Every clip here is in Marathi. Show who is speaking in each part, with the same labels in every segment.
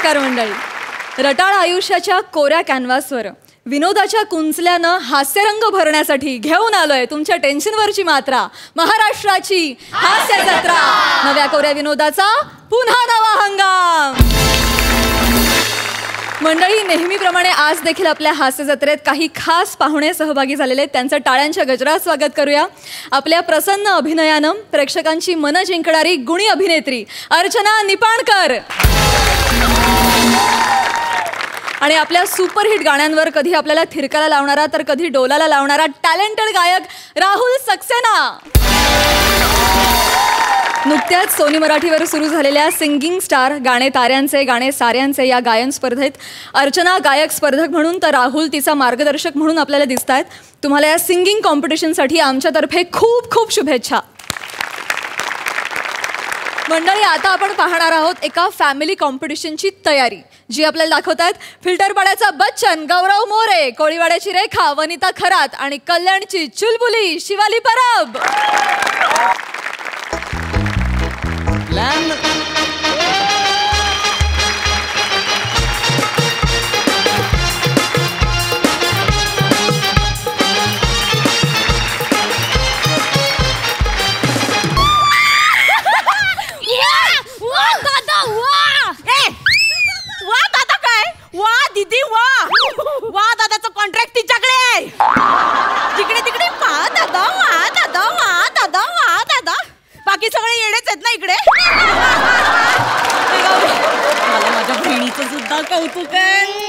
Speaker 1: नमस्कार मंडळी. रटाळ आयुष्याच्या कोऱ्या कॅनव्हासवर विनोदाच्या कुंचल्यानं हास्यरंग भरण्यासाठी घेऊन आलोय तुमच्या टेन्शनवरची मात्रा. महाराष्ट्राची हास्य जत्रा. नव्या कोऱ्या विनोदाचा पुन्हा नवा हंगाम. मंडळी, नेहमीप्रमाणे आज देखील आपल्या हास्य जत्रेत काही खास पाहुणे सहभागी झालेले आहेत. त्यांचं टाळ्यांच्या गजरात स्वागत करूया. आपल्या प्रसन्न अभिनयानं प्रेक्षकांची मनं जिंकणारी गुणी अभिनेत्री अर्चना निपाणकर आणि आपल्या सुपरहिट गाण्यांवर कधी आपल्याला थिरकाला लावणारा तर कधी डोलाला लावणारा टॅलेंटेड गायक राहुल सक्सेना. नुकत्याच सोनी मराठीवर सुरू झालेल्या सिंगिंग स्टार गाणे ताऱ्यांचे गाणे साऱ्यांचे या गायन स्पर्धेत अर्चना गायक स्पर्धक म्हणून तर राहुल तिचा मार्गदर्शक म्हणून आपल्याला दिसत आहेत. तुम्हाला या सिंगिंग कॉम्पिटिशनसाठी आमच्यातर्फे खूप खूप शुभेच्छा. मंडळी, आता आपण पाहणार आहोत एका फॅमिली कॉम्पिटिशनची तयारी, जी आपल्याला दाखवत आहेत फिल्टरपाड्याचा बच्चन गौरव मोरे, कोळीवाड्याची रेखा वनिता खरात आणि कल्याणची चुलबुली शिवाली परब.
Speaker 2: दीदी वा दादाचं कॉन्ट्रॅक्ट तिच्याकडे. तिकडे तिकडे वा दादा वा दादा वा दादा वा दादा. बाकी सगळे येडेच आहेत ना इकडे. मला माझ्या बहिणीचं सुद्धा कौतुक आहे.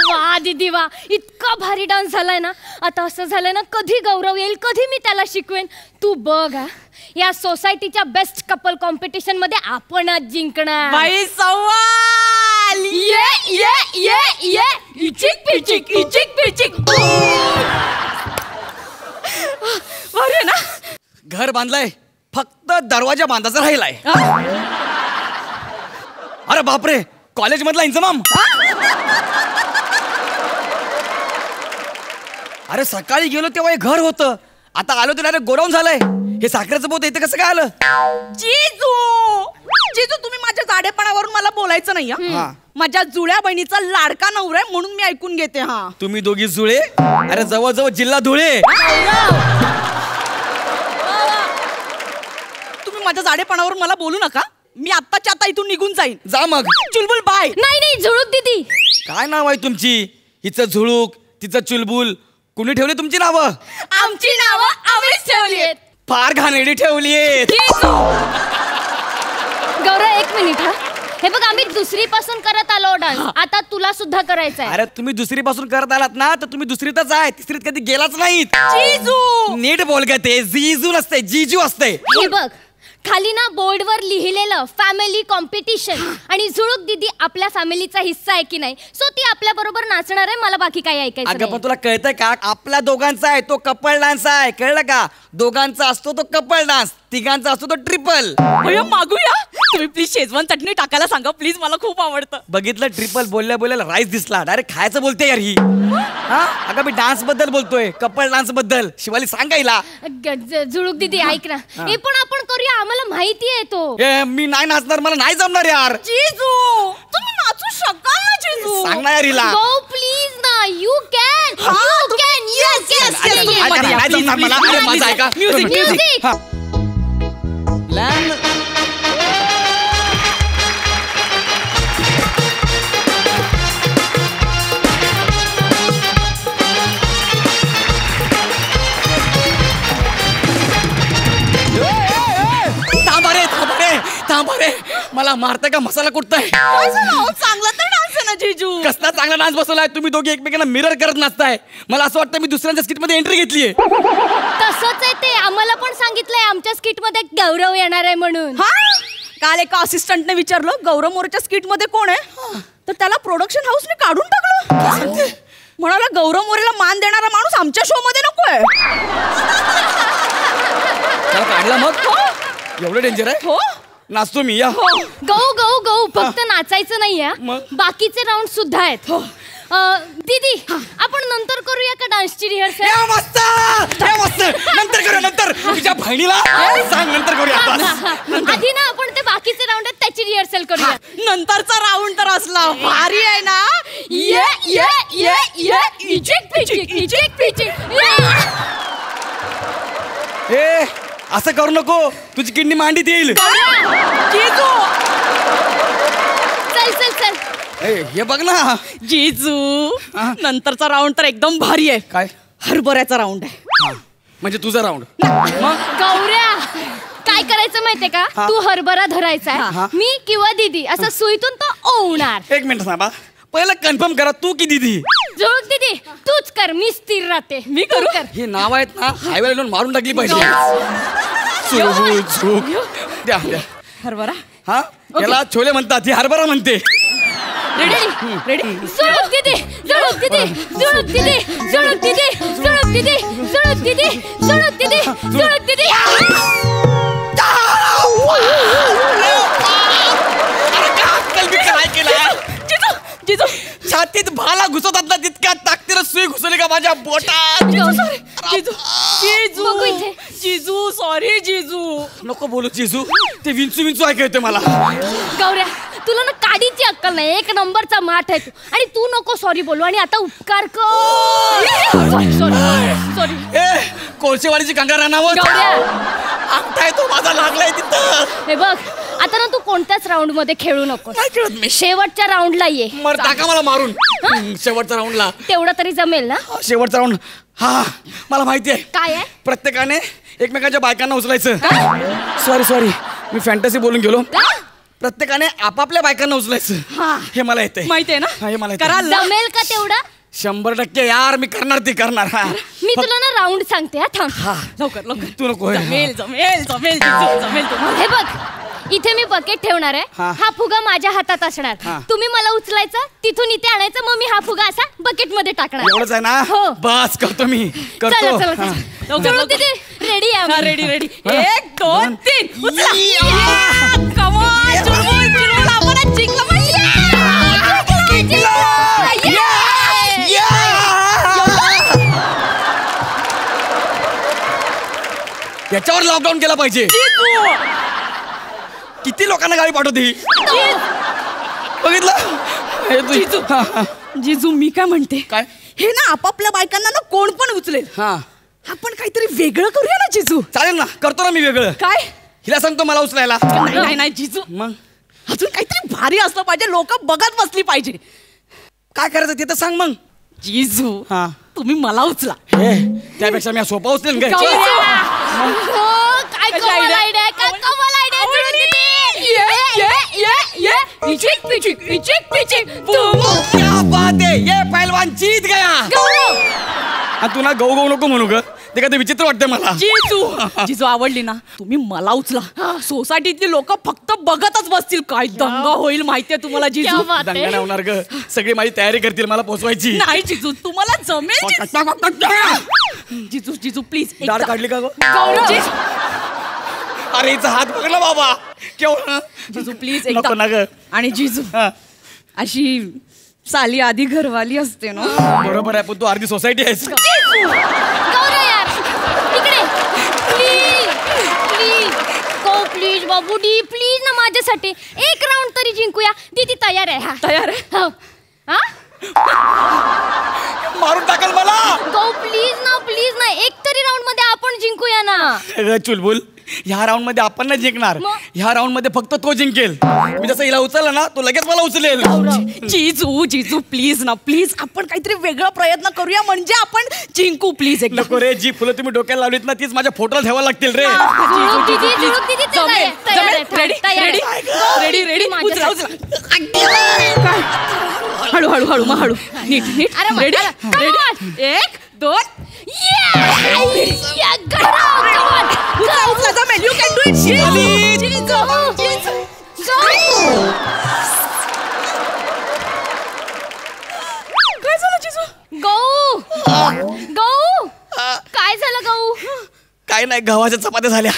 Speaker 3: वा दीदी वा, इतका भारी डान्स झालाय ना. आता असं झालंय ना, कधी गौरव येईल, कधी मी त्याला शिकवेन. तू बघ हा, या सोसायटीच्या बेस्ट कपल कॉम्पिटिशन मध्ये आपणच जिंकणार.
Speaker 2: बाई सवाल. ये ये ये ये इचिक पिचिक इचिक पिचिक. बरे ना.
Speaker 4: घर बांधलंय, फक्त दरवाजा बांधायचा राहिलाय. अरे बापरे, कॉलेज मधला इंतजाम. अरे सकाळी गेलो तेव्हा हे घर होतं, आता आलो तर डायरेक्ट गोडाऊन झालंय. हे साखरेचं पोत इथे कसं काय आलं?
Speaker 2: जिजू जिजू, तुम्ही माझ्या जाडेपणावरून मला बोलायचं नाही. माझ्या जुळ्या बहिणीचा लाडका नवरा आहे म्हणून मी ऐकून घेते. हा,
Speaker 4: तुम्ही दोघी जुळे? अरे जवळ जवळ जिल्हा धुळे.
Speaker 2: तुम्ही माझ्या जाडेपणावरून मला बोलू नका. मी आत्ताच्या आता इथून निघून जाईन.
Speaker 4: जा मग.
Speaker 2: चुलबुल बाय.
Speaker 3: नाही नाही, झुळूक दीदी.
Speaker 4: काय नाव आहे तुमची? हिचं झुळूक, तिचं चुलबुल. कुणी ठेवली तुमची नावं?
Speaker 2: आमची नावं आम्हीच ठेवली आहेत.
Speaker 4: फार घाणेरडी ठेवलीये.
Speaker 3: गौरव एक मिनिट हा. हे बघ, आम्ही दुसरी पासून करत आलो डान्स, आता तुला सुद्धा करायचा आहे.
Speaker 4: अरे तुम्ही दुसरी पासून करत आलात ना, तर तुम्ही दुसरीतच आहे, तिसरीत कधी गेलाच नाही.
Speaker 2: जिजू
Speaker 4: नीट बोल ग. ते जिजू नसते, जिजू असते.
Speaker 3: हे बघ, खाली ना बोर्डवर लिहिलेलं फॅमिली कॉम्पिटिशन, आणि झुळूक दीदी आपल्या फॅमिलीचा हिस्सा आहे की नाही, सो ती आपल्या बरोबर नाचणार आहे. मला बाकी काही ऐकायचं
Speaker 4: अगं पण
Speaker 3: नाही.
Speaker 4: तुला कळतंय का, आपल्या दोघांचा आहे तो कपल डान्स आहे, कळलं का? दोघांचा असतो तो कपल डान्स, तिघांचा असतो तो ट्रिपल.
Speaker 2: मागूया. तुम्ही प्लीज शेजवान चटणी टाकायला सांगा प्लीज, मला खूप आवडतं.
Speaker 4: बघितलं, ट्रिपल बोलल्या बोलायला राईस दिसला. डायरेक्ट खायचं बोलते यार ही. अगं मी डान्स बद्दल बोलतोय, कपल डान्स बद्दल. शिवाली सांगायला.
Speaker 3: झुळूक दीदी ऐक ना, हे पण आपण करूया, आम्हाला माहिती आहे तो.
Speaker 4: मी नाही नाचणार, मला नाही जमणार यार.
Speaker 2: जिजू तुम्ही नाचू शकाल ना जिजू?
Speaker 4: सांग ना यार हिला.
Speaker 3: गो प्लीज ना, you can you can. Yes yes
Speaker 4: नाही जमणार मला. अरे माझं ऐका.
Speaker 3: Music music.
Speaker 4: थांबा रे, मला मारताय का मसाला कुटताय?
Speaker 2: चांगला तर डान्स आहे ना जिजू.
Speaker 4: कसला चांगला डान्स बसवलाय तुम्ही दोघे, एकमेकांना मिरर करत नाचताय. मला असं वाटतं मी दुसऱ्यांच्या स्किट मध्ये एंट्री घेतलीये.
Speaker 3: तसंच आहे ते, आम्हाला पण सांगितलंय आमच्या स्किट मध्ये गौरव येणार आहे म्हणून.
Speaker 2: काल एका असिस्टंटने विचारलं गौरव मोरेच्या स्किट मध्ये कोण आहे, तर त्याला प्रोडक्शन हाऊसने काढून टाकलं. म्हणाला गौरव मोरेला मान देणारा माणूस आमच्या शो मध्ये नकोय.
Speaker 4: काढला मग? एवढं डेंजर आहे?
Speaker 2: हो,
Speaker 4: नाचतो मी. या
Speaker 3: गौ गौ गौ, फक्त नाचायचं नाहीये, बाकीचे राऊंड सुद्धा आहेत. दीदी आपण नंतर करूया का डान्सची रिहर्सल?
Speaker 4: मस्त मस्त, नंतर करूया. नंतर तुझ्या बहिणीला सांग, नंतर करूया.
Speaker 3: आधी ना आपण ते बाकीचे राऊंड आहेत त्याची रिहर्सल कॅन्सल करूया.
Speaker 2: नंतरचा राऊंड तर असला भारी आहे ना. ये ये ये ये
Speaker 3: इचिक पिचिक इचिक पिचिक.
Speaker 4: ए असं करू नको, तुझी किडनी मांडीत येईल.
Speaker 2: जिजू
Speaker 3: चल चल चल.
Speaker 4: ए हे बघ ना.
Speaker 2: जिजू नंतरचा राऊंड तर एकदम भारी आहे.
Speaker 4: काय?
Speaker 2: हरभऱ्याचा राऊंड आहे.
Speaker 4: म्हणजे तुझा राऊंड.
Speaker 3: गौऱ्या काय करायचं माहितीये का,
Speaker 4: हा.
Speaker 3: तू हरभरा धरायचा
Speaker 4: हा.
Speaker 3: आहे, मी किंवा दीदी असं सुईतून तो ओवणार.
Speaker 4: एक मिनिट थांबा, पहिलं कन्फर्म करा तू की दीदी.
Speaker 3: जुळूक दीदी तूच कर, मी स्थिर राहते.
Speaker 2: मी करू?
Speaker 3: कर.
Speaker 4: हे नाव आहेत ना हायवे लावून मारून टाकली पाहिजे. द्या द्या.
Speaker 2: हरभरा
Speaker 4: हा याला छोले म्हणतात, ही हरभरा म्हणते.
Speaker 2: Ready ready.
Speaker 3: जुळूक दीदी जुळूक दीदी जुळूक दीदी जुळूक दीदी जुळूक दीदी जुळूक दीदी जुळूक दीदी जुळूक दीदी.
Speaker 4: काय केलं?
Speaker 2: जिजू जिजू
Speaker 4: छातीत भाला घुसवतात ना तितक्या ताकदीनं सुई घुसवली का माझ्या बोटात.
Speaker 2: जिजू जिजू
Speaker 3: बघू इथे.
Speaker 2: जिजू सॉरी जिजू.
Speaker 4: नको बोलू जिजू, ते विंचू विंचू ऐकू येते मला.
Speaker 3: गौऱ्या तुला ना काडीची अक्कल नाही, एक नंबरचा माठ आहे तू. आणि तू नको सॉरी बोलू आणि आता उपकार कर. सॉरी
Speaker 4: ए कोळशेवाडीची कंगार रानावर
Speaker 3: गौऱ्या
Speaker 4: अंगठा तो माझा लागलाय तिथं.
Speaker 3: हे बघ आता ना तू कोणत्याच राऊंड मध्ये खेळू नकोस.
Speaker 4: नाही खेळत मी.
Speaker 3: शेवटच्या राऊंडला ये.
Speaker 4: मर टाका मला मारून. शेवटच्या राऊंडला.
Speaker 3: तेवढं तरी जमेल ना.
Speaker 4: शेवटचा राऊंड. हा मला माहिती आहे.
Speaker 3: काय आहे?
Speaker 4: प्रत्येकाने एकमेकांच्या बायकांना उचलायचं. सॉरी मी फॅन्टसी बोलून गेलो. प्रत्येकाने आपापल्या बायकांना उचलायचं. हे मला येतंय.
Speaker 2: माहिती आहे ना.
Speaker 4: हे मला येतंय.
Speaker 2: करा
Speaker 3: जमेल का तेवढं?
Speaker 4: 100% यार मी करणार ते करणार. हा
Speaker 3: मी तुला ना राऊंड सांगते. हा थांब.
Speaker 4: हा
Speaker 2: लवकर लवकर.
Speaker 4: तू नको.
Speaker 2: जमेल जमेल जमेल जिजू जमेल तुम्हाला.
Speaker 3: हे बघ इथे मी बकेट ठेवणार आहे.
Speaker 4: हा.
Speaker 3: हा फुगा माझ्या हातात असणार.
Speaker 4: हा.
Speaker 3: तुम्ही मला उचलायचं, तिथून इथे आणायचं, मग मी हा फुगा असा बकेट मध्ये टाकणार.
Speaker 4: एवढंच आहे ना.
Speaker 3: हो.
Speaker 4: बस करतो मी
Speaker 3: चला
Speaker 4: करतो.
Speaker 3: चला
Speaker 4: हा.
Speaker 2: लवकर, लवकर.
Speaker 3: रेडी आहे.
Speaker 2: Ready ready. 1 2 3 उचला.
Speaker 4: या.
Speaker 2: कम ऑन चुलबुल चुलबुल आपण जिंकलं पाहिजे.
Speaker 4: याच्यावर लॉकडाऊन केला पाहिजे. किती लोकांना गावी पाठवते ही. बघितलं हे तू.
Speaker 2: जिजू जिजू मी काय म्हणते,
Speaker 4: काय?
Speaker 2: हे ना आपापल्या बायकांना ना कोण पण उचलेल.
Speaker 4: हा
Speaker 2: आपण काहीतरी वेगळं करूया ना जिजू.
Speaker 4: चालेल ना, करतो ना मी वेगळं.
Speaker 2: काय?
Speaker 4: हिला सांगतो मला उचलायला.
Speaker 2: नाही नाही नाही जिजू,
Speaker 4: मग
Speaker 2: अजून काहीतरी भारी असलं पाहिजे, लोक बघत बसली पाहिजे.
Speaker 4: काय करायचं ते तर सांग मग.
Speaker 2: जिजू
Speaker 4: हा
Speaker 2: तुम्ही मला उचला.
Speaker 4: हे त्यापेक्षा मी सोपा उचलेन काय.
Speaker 3: काय कमाल आयडिया आहे, काय कमाल आयडिया आहे.
Speaker 2: इचिक पिचिक इचिक पिचिक.
Speaker 4: क्या बात है, ये पहलवान जीत गया.
Speaker 3: गौरव
Speaker 4: तू ना गहू गहू नको म्हणू ग, ते काय ते विचित्र वाटतंय मला.
Speaker 2: जिजू जिजू आवडली ना, तुम्ही मला उचला. सोसायटीतली लोक फक्त बघतच बसतील. काय दंगा होईल माहितीये तुम्हाला
Speaker 3: क्या
Speaker 2: जिजू.
Speaker 3: बात
Speaker 4: दंगा
Speaker 3: आहे.
Speaker 4: नाही होणार ग, सगळी माझी तयारी करतील मला पोचवायची.
Speaker 2: नाही जिजू तुम्हाला जमेल. जिजू जिजू प्लीज
Speaker 4: दाढ काढली का ग.
Speaker 2: गौरव
Speaker 4: अरे हिचा हात पकडला बाबा केवढा.
Speaker 2: जिजू प्लीज
Speaker 4: नको ना
Speaker 2: एकदा.
Speaker 4: ग.
Speaker 2: आणि जिजू
Speaker 4: हा,
Speaker 2: अशी साली आधी घरवाली असते ना.
Speaker 4: बरोबर आहे, पण तू अर्धी सोसायटी आहेस.
Speaker 3: गौरव यार इकडे प्लीज प्लीज गो प्लीज बाबूडी प्लीज ना माझ्यासाठी एक राऊंड तरी जिंकूया. दीदी तयार आहे. हा
Speaker 2: तयार आहे.
Speaker 3: हो. हा
Speaker 4: मारून टाकल मला.
Speaker 3: गो प्लीज ना एक तरी राऊंड मध्ये आपण जिंकूया ना.
Speaker 4: अगं चुलबुल, ह्या राऊंड मध्ये आपण नाही जिंकणार.
Speaker 3: मग?
Speaker 4: ह्या राऊंड मध्ये फक्त तो जिंकेल. मी जसं हिला उचललं ना, तो लगेच मला उचलेल.
Speaker 2: जिजू जिजू प्लीज ना प्लीज आपण काहीतरी वेगळा प्रयत्न करूया, म्हणजे आपण जिंकू प्लीज. एकदा
Speaker 4: नको रे, जी फुलं तुम्ही डोक्याला लावलीत ना तीच माझ्या फोटोला ठेवायला लागतील रे.
Speaker 3: जुळूक दीदी, जुळूक दीदी, ते तयार आहे, तयार आहे,
Speaker 2: रेडी
Speaker 3: तयार
Speaker 2: रेडी
Speaker 3: आहे.
Speaker 2: Ready ready. उचला
Speaker 3: माझ्यासाठी.
Speaker 2: उचला. काय? हळू हळू हळू मग हळू. नीट नीट.
Speaker 3: अरे मग,
Speaker 2: रेडी
Speaker 3: अरे, come on.
Speaker 2: रेडी. 1 2.
Speaker 3: Yeah, गौरव,
Speaker 2: उचला उचला जमेल. You can do it. काय झालं जिजू?
Speaker 3: गौ गौ काय झालं गौ?
Speaker 4: काय नाही, गव्हाच्या चपात्या झाल्या.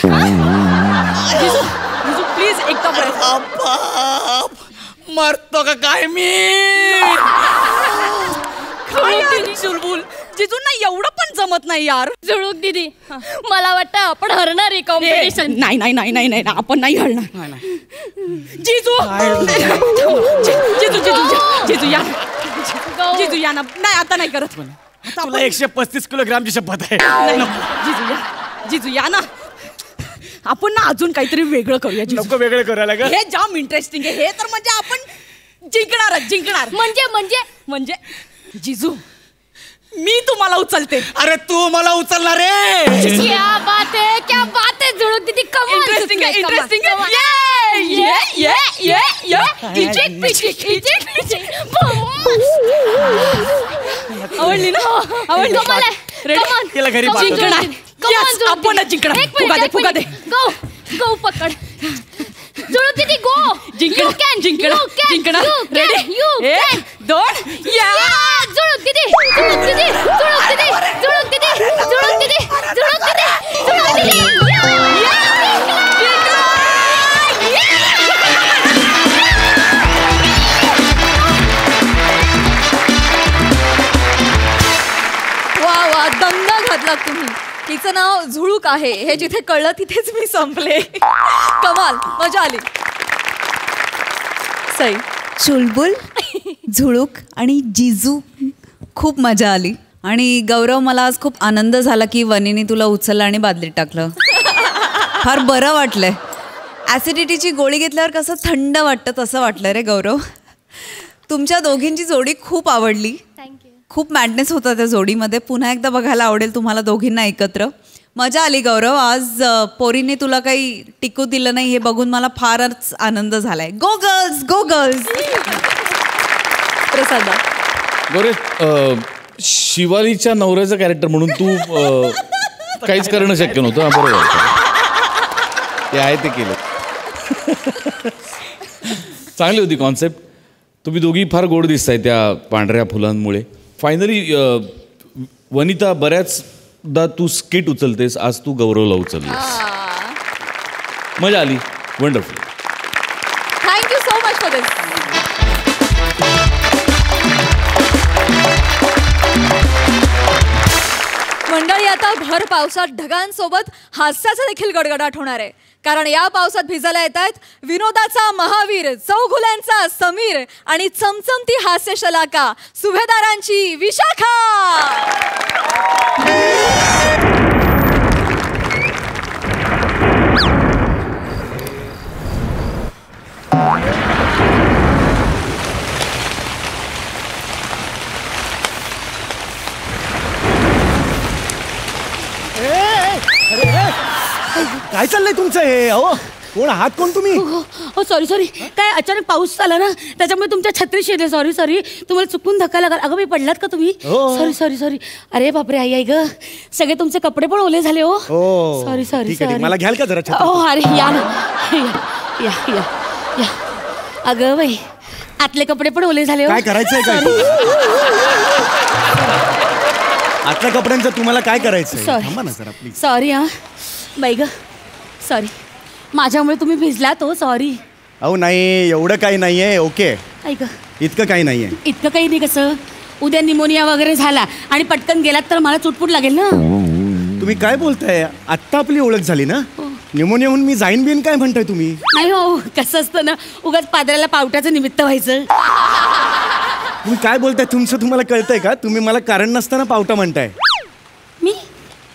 Speaker 2: जिजू जिजू प्लीज एकदा प्रयत्न.
Speaker 4: बाप, मरतो का काय मी.
Speaker 2: काय चुलबुल जिजूंना एवढं पण जमत नाही यार.
Speaker 3: झुळूक दीदी मला वाटतं आपण हरणार आहे कॉम्पिटिशन.
Speaker 2: नाही नाही नाही नाही नाही आपण नाही हरणार. जिजू जिजू जिजू जिजू या जिजू या ना. नाही आता नाही करत.
Speaker 4: तुला 135 किलोग्रामची शपथ आहे.
Speaker 2: जिजू या जिजू या ना. आपण ना अजून काहीतरी वेगळं करूया.
Speaker 4: नको वेगळं करायला का?
Speaker 2: हे जाम इंटरेस्टिंग आहे. हे तर म्हणजे आपण जिंकणार. म्हणजे जिजू मी तुम्हाला उचलते.
Speaker 4: अरे तू मला उचलणार रे.
Speaker 3: क्या बात है झुळूक दीदी. कमाल.
Speaker 2: इंटरेस्टिंग आहे. आवडली ना. आवडली.
Speaker 4: तिला घरी
Speaker 2: जिंकणार. आपणच जिंकणार. फुगा दे.
Speaker 3: गो पकड. झुळूक दीदी गो.
Speaker 2: जिंकणार. रेडी 1 2 या.
Speaker 3: झुळूक दीदी.
Speaker 1: वा दंगा घातलात तुम्ही. तिचं नाव झुळूक आहे हे जिथे कळलं तिथेच मी संपले. कमाल, मजा आली. सई.
Speaker 5: चुलबुल, झुळूक आणि जिजू खूप मजा आली. आणि गौरव, मला आज खूप आनंद झाला की वनीने तुला उचललं आणि बादलीत टाकलं. फार बरं वाटलंय. ॲसिडिटीची गोळी घेतल्यावर कसं थंड वाटतं तसं वाटलं रे गौरव. तुमच्या दोघींची जोडी खूप आवडली. खूप मॅडनेस होता त्या जोडीमध्ये. पुन्हा एकदा बघायला आवडेल तुम्हाला दोघींना एकत्र. मजा आली गौरव. आज पोरीने तुला काही टिकू दिलं नाही हे बघून मला फारच आनंद झालाय. गो गर्ल्स, गो गर्ल्स.
Speaker 1: प्रसाद
Speaker 6: गौरे, शिवालीच्या नवऱ्याचं कॅरेक्टर म्हणून तू काहीच करणं शक्य नव्हतं. बरोबर ते आहे ते केलं. चांगली होती कॉन्सेप्ट. तुम्ही दोघी फार गोड दिसताय त्या पांढऱ्या फुलांमुळे. फायनली वनिता, बऱ्याचदा तू स्किट उचलतेस, आज तू गौरवला उचललीस. मजा आली. Wonderful.
Speaker 1: Thank you so much for this. मंडळी, आता भर पावसात ढगांसोबत हास्याचा देखील गडगडाट होणार आहे. कारण या पावसात भिजायला येत आहेत विनोदाचा महावीर, चौघुल्यांचा समीर आणि चमचमती हास्य शलाका सुभेदारांची विशाखा.
Speaker 7: काय चाललंय तुमचं हे? अहो कोण आहात? कोण तुम्ही?
Speaker 2: हो सॉरी काय अचानक पाऊस आला ना त्याच्यामुळे तुमच्या छत्री शेले. सॉरी तुम्हाला चुकून धक्का लागला. अगं मी पडलात का तुम्ही? सॉरी. अरे बापरे, आई ग, सगळे तुमचे कपडे पण ओले झाले. हो सॉरी.
Speaker 7: मला घ्याल का जरा छत्री?
Speaker 2: हो अरे या ना. या. अगं बाई, आतले कपडे पण ओले झाले.
Speaker 7: काय करायचंय काय? आतल्या कपड्यांचं तुम्हाला काय करायचंय? थांबा ना जरा प्लीज.
Speaker 2: सॉरी हा बाई ग, सॉरी. माझ्यामुळे तुम्ही भिजलात. हो सॉरी.
Speaker 7: अहो नाही, एवढं काही नाहीये. ओके,
Speaker 2: ऐक,
Speaker 7: इतकं काही नाहीये.
Speaker 2: इतकं काही नाही. कसं उद्या निमोनिया वगैरे झाला आणि पटकन गेलात तर मला चुटपुट लागेल ना.
Speaker 7: तुम्ही काय बोलताय? आत्ता आपली ओळख झाली ना. निमोनिया होऊन मी जाईन बिन काय म्हणताय तुम्ही?
Speaker 2: नाही हो, कसं असतं ना, उगाच पादराला पावट्याचं निमित्त व्हायचं.
Speaker 7: तुम्ही काय बोलताय? तुम्हाला कळतंय का? तुम्ही मला कारण नसताना पावटा म्हणताय.
Speaker 2: मी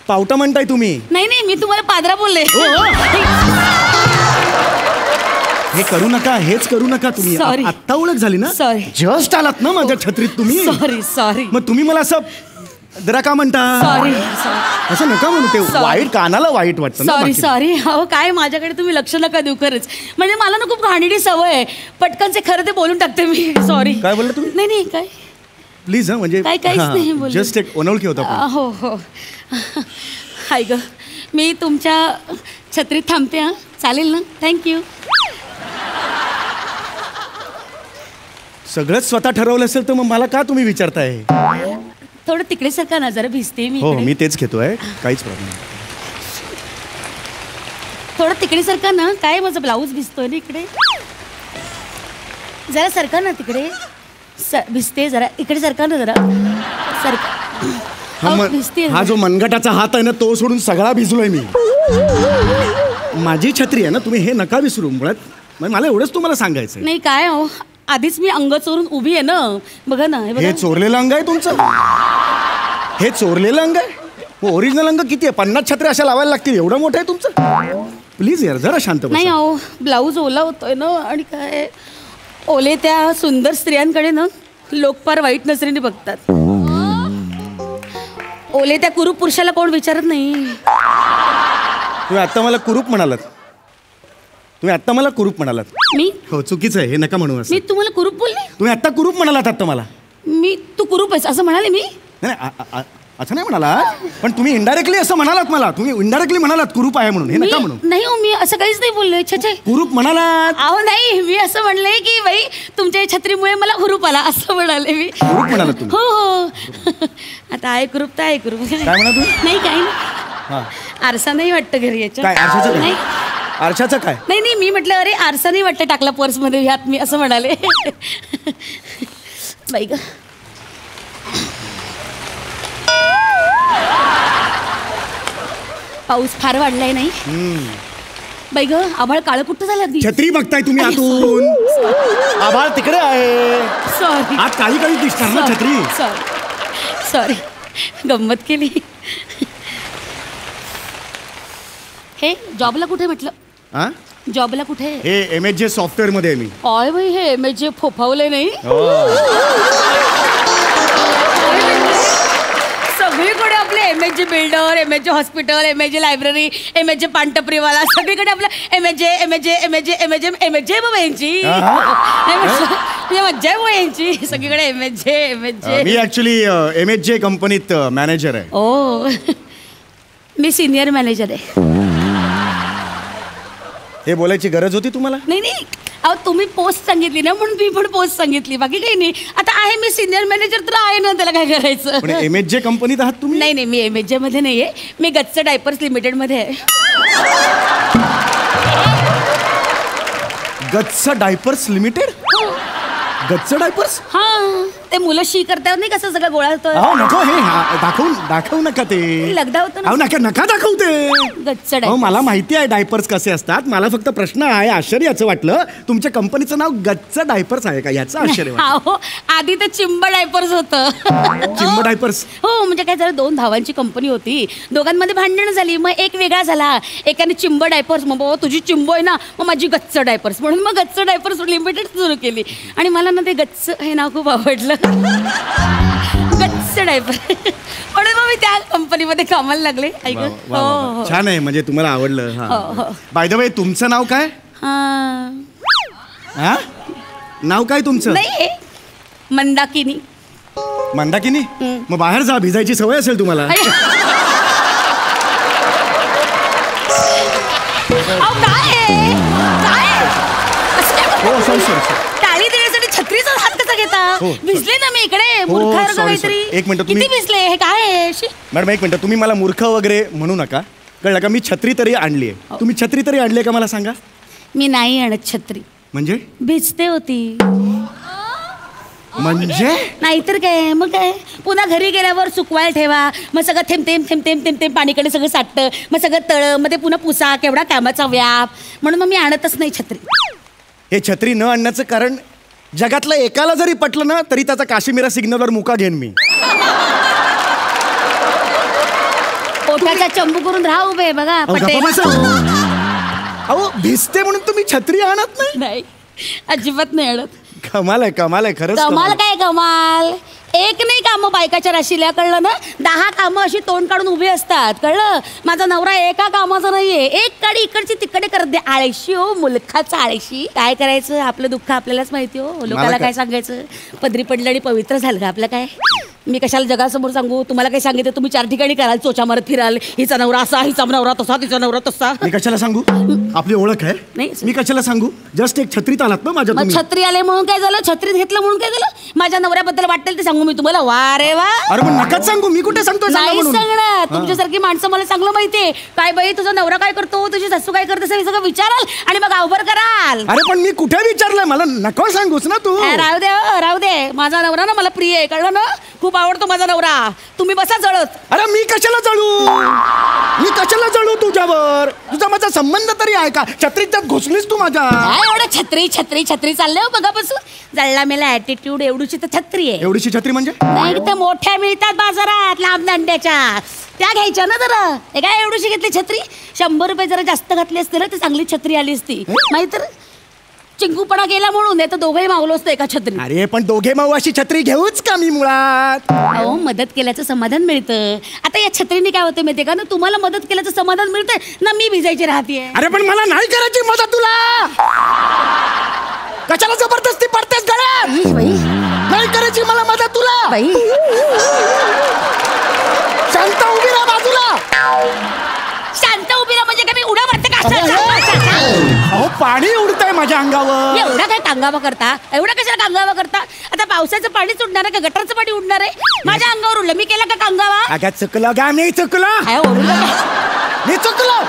Speaker 7: पावटा म्हणताय तुम्ही?
Speaker 2: नाही, मी तुम्हाला पादरा बोलले.
Speaker 7: हे करू नका, हेच करू नका तुम्ही.
Speaker 2: Sorry.
Speaker 7: आत्ता ओळख झाली ना.
Speaker 2: Sorry.
Speaker 7: जस्ट आलात ना माझ्या छत्रीत तुम्ही.
Speaker 2: सॉरी.
Speaker 7: मग तुम्ही मला असं जरा का म्हणता?
Speaker 2: सॉरी.
Speaker 7: असं नका म्हणू. ते वाईट, कानाला वाईट वाटतं ना.
Speaker 2: सॉरी. हो काय, माझ्याकडे तुम्ही लक्ष नका देऊ. खरंच म्हणजे मला ना खूप घाणेरडी सवय आहे. पटकनचे खरं ते बोलून टाकते मी. सॉरी.
Speaker 7: काय बोलला तुम्ही?
Speaker 2: नाही काय
Speaker 7: प्लीज. हा म्हणजे
Speaker 2: काहीच नाही बोलले.
Speaker 7: जस्ट एक अनोळखी होता.
Speaker 2: हो हाय ग, मी तुमच्या छत्रीत थांबते. हा चालेल ना? थँक्यू.
Speaker 7: सगळंच स्वतः ठरवलं असेल तर मग मला का तुम्ही विचारताय?
Speaker 2: थोडं तिकडे सरका ना, जरा भिजते मी.
Speaker 7: हो मी तेच घेतोय, काहीच प्रॉब्लेम नाही.
Speaker 2: थोडं तिकडे सरका ना. काय माझं ब्लाऊज भिजतोय ना इकडे. जरा सरका ना तिकडे. भिजते जरा. इकडे सरका ना जरा. सरका.
Speaker 7: हा जो मनगटाचा हात आहे ना तो सोडून सगळा भिजलोय मी. माझी छत्री आहे ना, तुम्ही हे नका विसरू. मुळात मला एवढंच तुम्हाला सांगायचं.
Speaker 2: नाही काय हो, आधीच मी अंग चोरून उभी आहे ना. बघा ना,
Speaker 7: हे चोरलेलं अंग आहे तुमचं. हे चोरलेलं अंग आहे. ओरिजिनल अंग किती आहे? 50 छत्र्या अशा लावायला लागतील. एवढं मोठं आहे तुमचं. प्लीज यार जरा शांत बसा.
Speaker 2: नाही अहो, ब्लाऊज ओला होतोय ना. आणि काय ओले त्या सुंदर स्त्रियांकडे ना लोक फार वाईट नजरेने बघतात. ओले त्या कुरूप पुरुषाला कोण विचारत नाही.
Speaker 7: तुम्ही आत्ता मला कुरूप म्हणालात. तुम्ही आत्ता मला कुरूप म्हणालात.
Speaker 2: मी
Speaker 7: हो चुकीचं आहे, हे नका म्हणू असं.
Speaker 2: मी तुम्हाला कुरूप बोलले?
Speaker 7: तुम्ही आत्ता कुरूप म्हणालात आत्ता मला.
Speaker 2: मी तू कुरूप आहेस असं म्हणाले मी?
Speaker 7: नाही असं नाही म्हणालात, पण तुम्ही इनडायरेक्टली असं म्हणालात मला. तुम्ही इनडायरेक्टली म्हणालात कुरूप आहे म्हणून. हे नका म्हणू.
Speaker 2: नाही हो, मी असं काहीच नाही बोललोय. छे
Speaker 7: कुरूप म्हणालात.
Speaker 2: अहो नाही, मी असं म्हणलंय की बाई तुमच्या छत्रीमुळे मला हुरूप आला असं म्हणाले मी.
Speaker 7: कुरूप म्हणालात तुम्ही.
Speaker 2: हो हो. आता आहे कुरूप तर आहे कुरूप.
Speaker 7: काय म्हणा तुम्ही?
Speaker 2: नाही काही नाही. आरसा नाही वाटतं घरी याच्या.
Speaker 7: काय आरशाचं?
Speaker 2: नाही
Speaker 7: आरशाचं काय?
Speaker 2: नाही मी म्हटलं अरे आरसा नाही वाटतं टाकला पर्समध्ये ह्यात मी असं म्हणाले. बाई ग, पाऊस फार वाढलाय नाही? बाई ग, आभाळ काळं कुठं झालं अगदी.
Speaker 7: छत्री बघताय तुम्ही आतून. आभाळ तिकडे आहे.
Speaker 2: सॉरी.
Speaker 7: आत काळी काळी दिसणार ना छत्री.
Speaker 2: सॉरी गंमत केली. हे जॉबला कुठे म्हटलं?
Speaker 7: हा,
Speaker 2: जॉबला कुठे?
Speaker 7: हे MSJ सॉफ्टवेअर मध्ये आहे मी.
Speaker 2: ऑय बाई, हे MSJ फोफावलंय नाही. सगळीकडे आपले MSJ builder, MSJ hospital, MSJ library, MSJ पानटपरीवाला, सगळीकडे आपलं MSJ बाबा यांची. मज्जा आहे यांची. सगळीकडे MSJ.
Speaker 7: मी ऍक्च्युली MSJ कंपनीत मॅनेजर आहे.
Speaker 2: ओ, मी सिनियर मॅनेजर आहे.
Speaker 7: हे बोलायची गरज होती तुम्हाला?
Speaker 2: नाही अहो, तुम्ही पोस्ट सांगितली ना म्हणून मी पण पोस्ट सांगितली. बाकी काही नाही. आता आहे मी सिनियर मॅनेजर तर आहे ना, त्याला काय करायचं.
Speaker 7: पण MSJ कंपनीत आहात तुम्ही?
Speaker 2: नाही मी MSJ मध्ये नाहीये. मी गच्च डायपर्स लिमिटेड मध्ये आहे.
Speaker 7: गच्च डायपर्स लिमिटेड? गच्च डायपर्स?
Speaker 2: हा, ते मुलं शी करतात नाही कसं सगळं गोळा होतोय.
Speaker 7: नको हे दाखवू नका ते.
Speaker 2: लगदा होतं
Speaker 7: अहो नका दाखवू ते.
Speaker 2: गच्च
Speaker 7: हो
Speaker 2: डायपर्स.
Speaker 7: मला माहिती आहे डायपर्स कसे असतात. मला फक्त प्रश्न आहे, आश्चर्याचं वाटलं तुमच्या कंपनीचं नाव गच्च डायपर्स आहे का याचं आश्चर्य वाटलं.
Speaker 2: हो, आधी तर चिंब डायपर्स होतं.
Speaker 7: चिंब डायपर्स?
Speaker 2: हो, म्हणजे काय झालं, 2 भावांची कंपनी होती. दोघांमध्ये भांडण झाली. मग एक वेगळा झाला. एकाने चिंब डायपर्स, मग तुझी चिंब आहे ना, मग माझी गच्च डायपर्स, म्हणून मग गच्च डायपर्स लिमिटेड सुरू केली. आणि मला ना ते गच्च हे नाव खूप आवडलं. गच्च डायपर, म्हणून मग मी त्या कंपनीमध्ये कामाला लागले. ऐक, हो
Speaker 7: छान आहे, म्हणजे तुम्हाला आवडलं. बाय द वे तुमचं नाव काय? हा, नाव काय तुमचं?
Speaker 2: नाही, मंदाकिनी.
Speaker 7: मंदाकिनी? मग बाहेर जा, भिजायची सवय असेल तुम्हाला.
Speaker 2: टाळी देण्यासाठी छत्रीचा हात कसा घेता? भिजले ना मी इकडे. मूर्ख काहीतरी.
Speaker 7: एक मिनिट,
Speaker 2: किती भिजले? हे काय आहे?
Speaker 7: मॅडम एक मिनिट, तुम्ही मला मूर्ख वगैरे म्हणू नका, कळलं का? मी छत्री तरी आणली आहे. तुम्ही छत्री तरी आणली आहे का मला सांगा?
Speaker 2: मी नाही आणत छत्री.
Speaker 7: म्हणजे?
Speaker 2: भिजते होती.
Speaker 7: म्हणजे?
Speaker 2: नाहीतर काय, मग काय, पुन्हा घरी गेल्यावर सुकवायला ठेवा. मग सगळं थेंब पाणीकडे सगळं साठतं. मग सगळं तळ, मग ते पुन्हा पुसा. केवढा कामाचा व्याप. म्हणून मग मी आणतच नाही छत्री.
Speaker 7: हे छत्री न आणण्याचं कारण जगातलं एकाला जरी पटलं ना तरी त्याचा काश्मीरा सिग्नलवर मुका घेईन मी.
Speaker 2: पोटाचा चंबू करून राहा उभे. बघा
Speaker 7: अहो भिजते म्हणून तुम्ही छत्री आणत
Speaker 2: नाही? अजिबात नाही आणत.
Speaker 7: कमाल आहे खरंच.
Speaker 2: कमाल काय कमाल. एक नाही कामं बायकाच्या राशीला, कळलं ना? 10 कामं अशी तोंड काढून उभी असतात, कळलं? माझा नवरा एका कामाचा नाहीये. एक काडी इकडची तिकडे करत दे. आळशी हो, मुलखाचा आळशी. काय करायचं, आपलं दुःख आपल्यालाच माहिती हो. लोकांना काय सांगायचं? पदरी पडलं आणि पवित्र झालं का आपलं काय? मी कशाला जगासमोर सांगू? तुम्हाला काही सांगितलं तुम्ही 4 ठिकाणी कराल, चोचा मारत फिराल. हिचा नवरा असा, हिचा नवरा तसा, तिचा नवरा तसा.
Speaker 7: मी कशाला सांगू? आपली ओळख आहे.
Speaker 2: नाही,
Speaker 7: मी कशाला सांगू? जस्ट एक छत्रीत आलात ना माझ्या.
Speaker 2: छत्री आले म्हणून काय झालं? छत्रीत घेतलं म्हणून काय झालं? माझ्या नवऱ्याबद्दल वाटेल ते सांगू मी तुम्हाला? वा रे वा.
Speaker 7: अरे पण नकाच सांगू. मी कुठे सांगतो?
Speaker 2: नाही सांगणार. तुमच्यासारखी माणसं मला चांगलं माहितीये. काय बाई तुझा नवरा काय करतो, तुझी सासू काय करते, हे सगळं विचाराल आणि मग अवबर कराल.
Speaker 7: अरे पण मी कुठे विचारलंय? मला नको सांगूच ना तू.
Speaker 2: राहू दे माझा नवरा ना मला प्रिय आहे, कळलं ना? खूप आवडतो माझा नवरा. तुम्ही बसा जळत.
Speaker 7: अरे मी कशाला जळू तुझ्यावर? तुझा माझा संबंध तरी आहे का? छत्रीत घुसलीस तू माझ्या.
Speaker 2: काय एवढं छत्री छत्री छत्री चाललंय बघापासून. जळला मेला ऍटिट्यूड. एवढीची तर छत्री आहे.
Speaker 7: एवढीशी छत्री म्हणजे?
Speaker 2: नाही तर मोठ्या मिळतात बाजारात लांब दांड्याच्या, त्या घ्यायच्या ना जरा. हे काय एवढीशी घेतली छत्री? 100 रुपये जरा जास्त घातले असते ना तर चांगली छत्री आली असती. माहिती तर चिंकूपणा गेला म्हणून. नाही तर दोघंही मावलो असतो एका छत्री.
Speaker 7: अरे पण दोघे माऊ अशी छत्री घेऊच का मी मुळात?
Speaker 2: अहो मदत केल्याचं समाधान मिळतं. आता या छत्रीने काय होतं माहितीये का ना, तुम्हाला मदत केल्याचं समाधान मिळतंय ना, मी भिजायची राहतीये.
Speaker 7: अरे पण मला नाही करायची मदत तुला. कशाला जबरदस्ती पडतेस गळ्यात? नाही करायची मला मदत तुला.
Speaker 2: बाई
Speaker 7: शांत उभी राहा बाजूला.
Speaker 2: शांत उभी राहा म्हणजे काय मी उड्या मारते का?
Speaker 7: अहो पाणी उडतंय माझ्या अंगावर.
Speaker 2: एवढा काय कांगावा करता? एवढा कशाला कांगावा करता? आता पावसाचं पाणीच उडणार आहे का गटारचं पाणी उडणार आहे? माझ्या अंगावर उडलं. मी केला का कांगावा?
Speaker 7: अगं चुकलं गा. मी चुकलो.
Speaker 2: काय ओरडलं?
Speaker 7: मी चुकलो.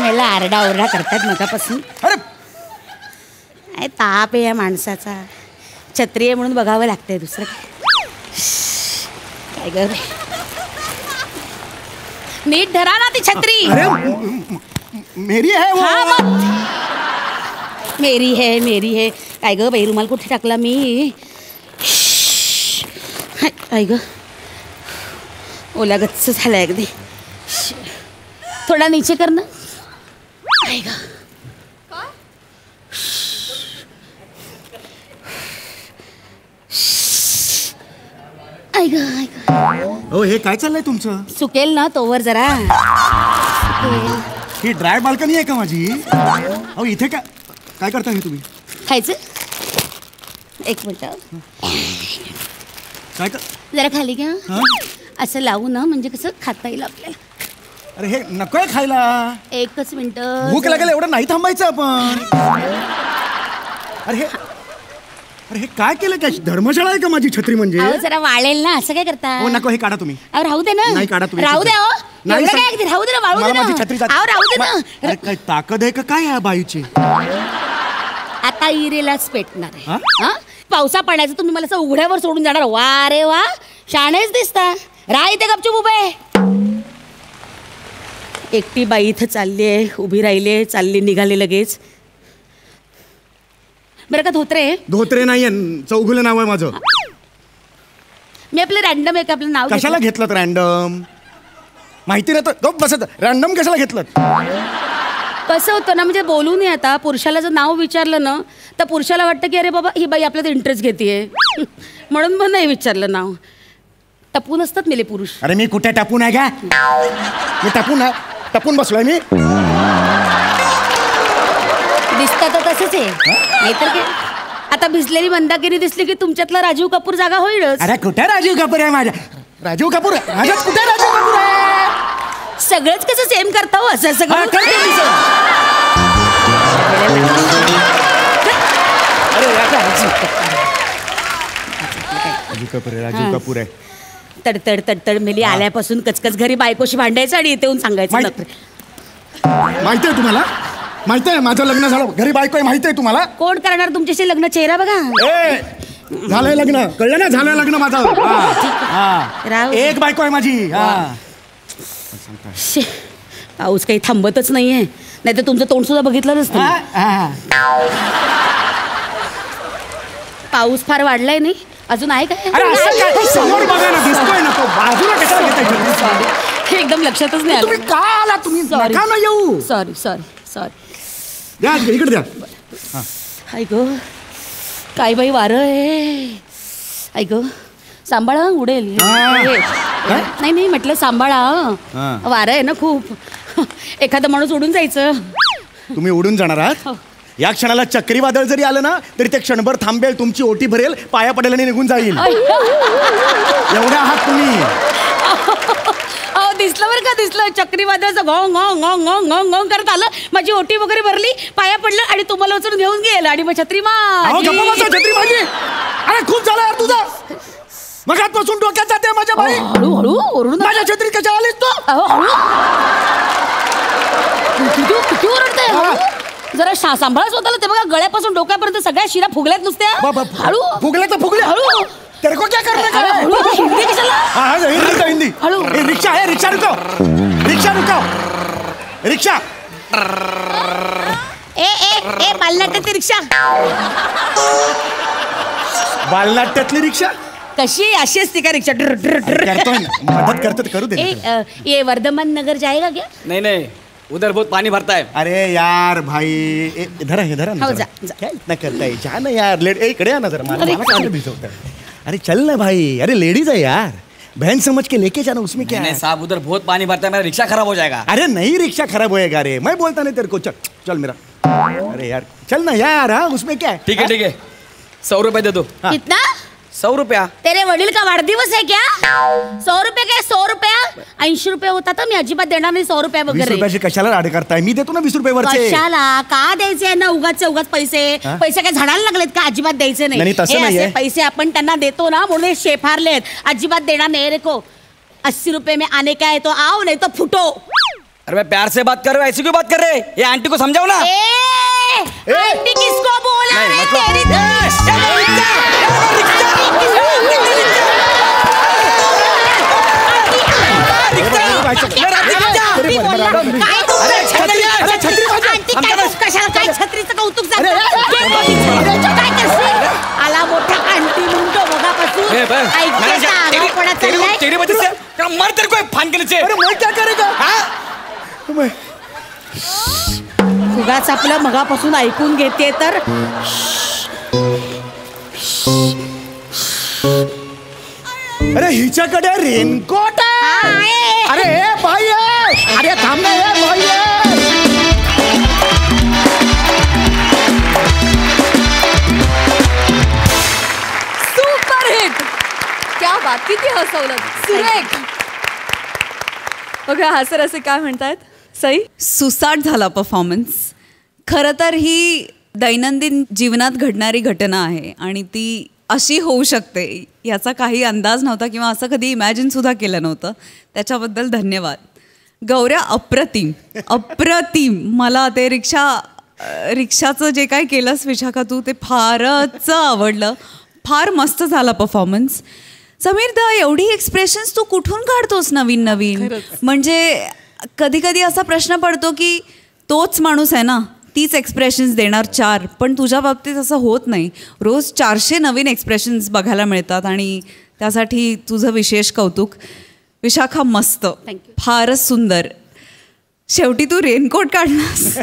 Speaker 2: मेला आरडा ओरडा करतात मगापासून.
Speaker 7: अरे
Speaker 2: काय ताप आहे या माणसाचा. छत्री आहे म्हणून बघावं लागतंय. दुसरं काय ग? नीट धरा ना ती छत्री.
Speaker 7: अरे मेरी है वो.
Speaker 2: हा मग. मेरी है. काय ग बाई, रुमाल कुठे टाकला मी? काय ग, ओला गच्च झालाय अगदी. थोडा नीचे कर ना. काय ग
Speaker 7: हो हे काय चाललंय तुमचं?
Speaker 2: सुकेल ना तोवर जरा.
Speaker 7: ही ड्राय बाल्कनी आहे का माझी? अहो इथे काय करता हे तुम्ही?
Speaker 2: खायचं? एक मिनिट
Speaker 7: काय
Speaker 2: जरा खाली घ्या.
Speaker 7: हा?
Speaker 2: असं लावू ना म्हणजे कसं खाता येईल आपल्याला.
Speaker 7: अरे हे नकोय खायला.
Speaker 2: एकच मिनिट.
Speaker 7: भूक लागेल एवढं नाही थांबायचं आपण. अरे हे काय केलं? काय धर्मशाळा आहे का माझी छत्री म्हणजे?
Speaker 2: अहो जरा वाळेल ना, असं काय करता?
Speaker 7: हो नको हे काढा तुम्ही.
Speaker 2: अहो राहू दे ना.
Speaker 7: नाही काढा तुम्ही.
Speaker 2: राहू दे.
Speaker 7: नाही
Speaker 2: एवढं काय अगदी राहू दे ना, वाळू दे
Speaker 7: मला
Speaker 2: ना.
Speaker 7: माझी छत्री
Speaker 2: अहो राहू दे ना.
Speaker 7: अरे काय ताकद आहे का काय या बाईची?
Speaker 2: आता इरेलाच पेटणार
Speaker 7: हा?
Speaker 2: आहे. हा? पावसा पाण्याचं तुम्ही मला असं उघड्यावर सोडून जाणार? वा रे वा, शाणेच दिसता. राह इथे गपचूप उभे. एकटी बाई इथं चालली आहे, उभी राहिली, चालली निघाली लगेच. बरं का धोत्रे
Speaker 7: नाही चौगुले नाव आहे माझं.
Speaker 2: मी आपलं रॅन्डम एक आपलं नाव
Speaker 7: कशाला घेतलं रॅन्डम? माहिती नाही तर बसत. रॅन्डम कशाला घेतलं?
Speaker 2: कसं होतं ना, म्हणजे बोलू नये. आता पुरुषाला जर नाव विचारलं ना तर पुरुषाला वाटतं की अरे बाबा ही बाई आपल्यात इंटरेस्ट घेतेय म्हणून मग नाही विचारलं नाव. टपून असतात मेले पुरुष.
Speaker 7: अरे मी कुठे टपून आहे का? मी टपून बसलोय मी.
Speaker 2: दिसतं तर तसंच आहे. नाहीतर काय. आता भिजलेली मंदाकिनी दिसली की तुमच्यातला राजीव कपूर जागा होईलच.
Speaker 7: अरे कुठे राजीव कपूर आहे माझ्या? राजीव कपूर माझ्यात कुठे राजीव कपूर आहे?
Speaker 2: सगळंच कसं सेम करता हो असं सगळं.
Speaker 7: राजीव कपूर आहे.
Speaker 2: तडतड तडतड मेली आल्यापासून कचकच घरी बायकोशी भांडायचं आणि इथे येऊन सांगायचं.
Speaker 7: माहिती आहे तुम्हाला? माहिती आहे माझं लग्न झालं, घरी बायको आहे, माहिती आहे तुम्हाला?
Speaker 2: कोण करणार तुमच्याशी लग्न? चेहरा बघा.
Speaker 7: झालंय लग्न, कळलं ना? झालंय लग्न माझं.
Speaker 2: राव.
Speaker 7: एक बायको आहे माझी.
Speaker 2: शे, पाऊस काही थांबतच नाहीये. नाही तर तुमचं तोंड सुद्धा बघितलं नसतं. पाऊस फार वाढलाय नाही अजून आहे काय?
Speaker 7: समोर बघा ना, दिसतोय ना तो. बाजूला कशाला घेताय?
Speaker 2: हे एकदम लक्षातच नाही
Speaker 7: तुम्ही का आला? तुम्ही नका ना येऊ.
Speaker 2: सॉरी.
Speaker 7: द्या इकडे द्या.
Speaker 2: आई गो काय बाई वारं आहे. आई गो सांभाळा उडेल. नाही म्हटलं सांभाळा. वारं आहे ना खूप. एखादा माणूस उडून जायचं.
Speaker 7: तुम्ही उडून जाणार आहात? या क्षणाला चक्रीवादळ जरी आलं ना तरी ते क्षणभर थांबेल, तुमची ओटी भरेल, पाया पडेल आणि निघून जाईल. एवढे आहात तुम्ही.
Speaker 2: दिसलं बरं का, दिसलं. चक्रीवादळाचं घोंग घोंग घोंग घोंग घोंग घोंग करत आलं. माझी ओटी वगैरे भरली, पाया पडलं आणि तुम्हाला उचलून घेऊन गेलं. आणि मग छत्री
Speaker 7: छत्री माझी. अरे खूप झालं यार तुझं. मगातपासून डोक्यात जाते माझ्या बाई.
Speaker 2: हळूहळू ओरडून.
Speaker 7: माझ्या छत्रीत कशा आलीस तू?
Speaker 2: किती ओरडते. जरा सांभाळा स्वतःला. ते बघा गळ्यापासून डोक्यापर्यंत सगळ्या शिरा फुगल्यात नुसत्या. हळू
Speaker 7: फुगले तर फुगले.
Speaker 2: हळू.
Speaker 7: तेरे को क्या करना है?
Speaker 2: हळू. हिंदी कशाला?
Speaker 7: हाँ हिंदी हिंदी.
Speaker 2: हळू.
Speaker 7: रिक्शा है, रिक्शा रुको, रिक्शा रुको, रिक्शा.
Speaker 2: ए बालनाट्यातली रिक्षा.
Speaker 7: बालनाट्यातली रिक्षा
Speaker 2: कशी अशी असते का रिक्षा?
Speaker 7: करतोय ना, मदत करतो तर करू दे ना.
Speaker 2: ये वर्धमान नगर जाएगा क्या?
Speaker 4: नहीं उधर बहुत पानी भरता है.
Speaker 7: अरे यार भाई इधर है, इधर
Speaker 2: हो, जा.
Speaker 7: क्या इतना करता है? जा ना यार, लेट इकडे आ ना जरा. मला काय भिजवत आहे? अरे चल ना भाई. अरे लेडीज है यार, बहन समझ के लेके जाना, उसमें क्या है?
Speaker 4: साहब उधर बहुत पानी भरता है, मेरा रिक्शा खराब हो जाएगा.
Speaker 7: अरे नहीं रिक्शा खराब होएगा. रे मैं बोलता नहीं तेरे को. चल चल मेरा. अरे यार चल ना यार. हाँ उसमें क्या है?
Speaker 4: ठीक है 100 रुपए दे दो.
Speaker 2: कितना?
Speaker 4: 100 रुपया.
Speaker 2: तेरे वडील का वाढदिवस है क्या? 100 रुपये काय? 100 रुपया 80 रुपये होता तर मी अजिबात देणार नाही. 100 रुपये
Speaker 7: 20
Speaker 2: वगैरे.
Speaker 7: रुपयाची कशाला राड करताय? मी देतो ना 20 रुपये वरचे.
Speaker 2: कशाला का द्यायचे ना उगाच पैसे? पैसे काय झाडाला लागलेत का? अजिबात द्यायचे
Speaker 7: नाही, तसं
Speaker 2: हे
Speaker 7: नाहीये.
Speaker 2: असे पैसे आपण त्यांना देतो ना म्हणून हे शेफारलेत. अजिबात देणार नाही रे को. 80 रुपये में आने का है तो आओ, नहीं तो फुटो.
Speaker 4: अरे मैं प्यार से बात कर रहा हूँ, ऐसी क्यों बात कर रहे? ये आंटी को समझाओ ना.
Speaker 2: आंटी किसको बोला
Speaker 4: नहीं,
Speaker 2: रे?
Speaker 4: मतलब-
Speaker 2: तेरी छत्रीचं कौतुक आला मोठा आंटी म्हणतो बघापासून.
Speaker 4: तेरी वजह से मर तेरे को फान के नीचे.
Speaker 7: अरे मैं क्या करेगा?
Speaker 2: उगाच आपलं मगापासून ऐकून घेते तर.
Speaker 7: अरे हिच्याकडे रेनकोट आहे. अरे भाई आहे. अरे थांब ना हे भाई आहे.
Speaker 1: Super hit. क्या बात, किती हसवलं. सुरेख. बघा हासर असे काय म्हणतायत सई?
Speaker 5: सुसाट झाला परफॉर्मन्स. खरं तर ही दैनंदिन जीवनात घडणारी घटना आहे आणि ती अशी होऊ शकते याचा काही अंदाज नव्हता किंवा असं कधी इमॅजिन सुद्धा केलं नव्हतं. त्याच्याबद्दल धन्यवाद. गौऱ्या अप्रतिम अप्रतिम. मला ते रिक्षाचं जे काय केलंस विशाखा तू ते फारच आवडलं. फार मस्त झाला परफॉर्मन्स. समीर दा एवढी एक्सप्रेशन्स तू कुठून काढतोस नवीन नवीन? म्हणजे कधी कधी असा प्रश्न पडतो की तोच माणूस आहे ना, तीच एक्सप्रेशन्स देणार 4, पण तुझ्या बाबतीत असं होत नाही. रोज 400 नवीन एक्सप्रेशन्स बघायला मिळतात आणि त्यासाठी तुझं विशेष कौतुक. विशाखा मस्त, फारच सुंदर. शेवटी तू रेनकोट काढलास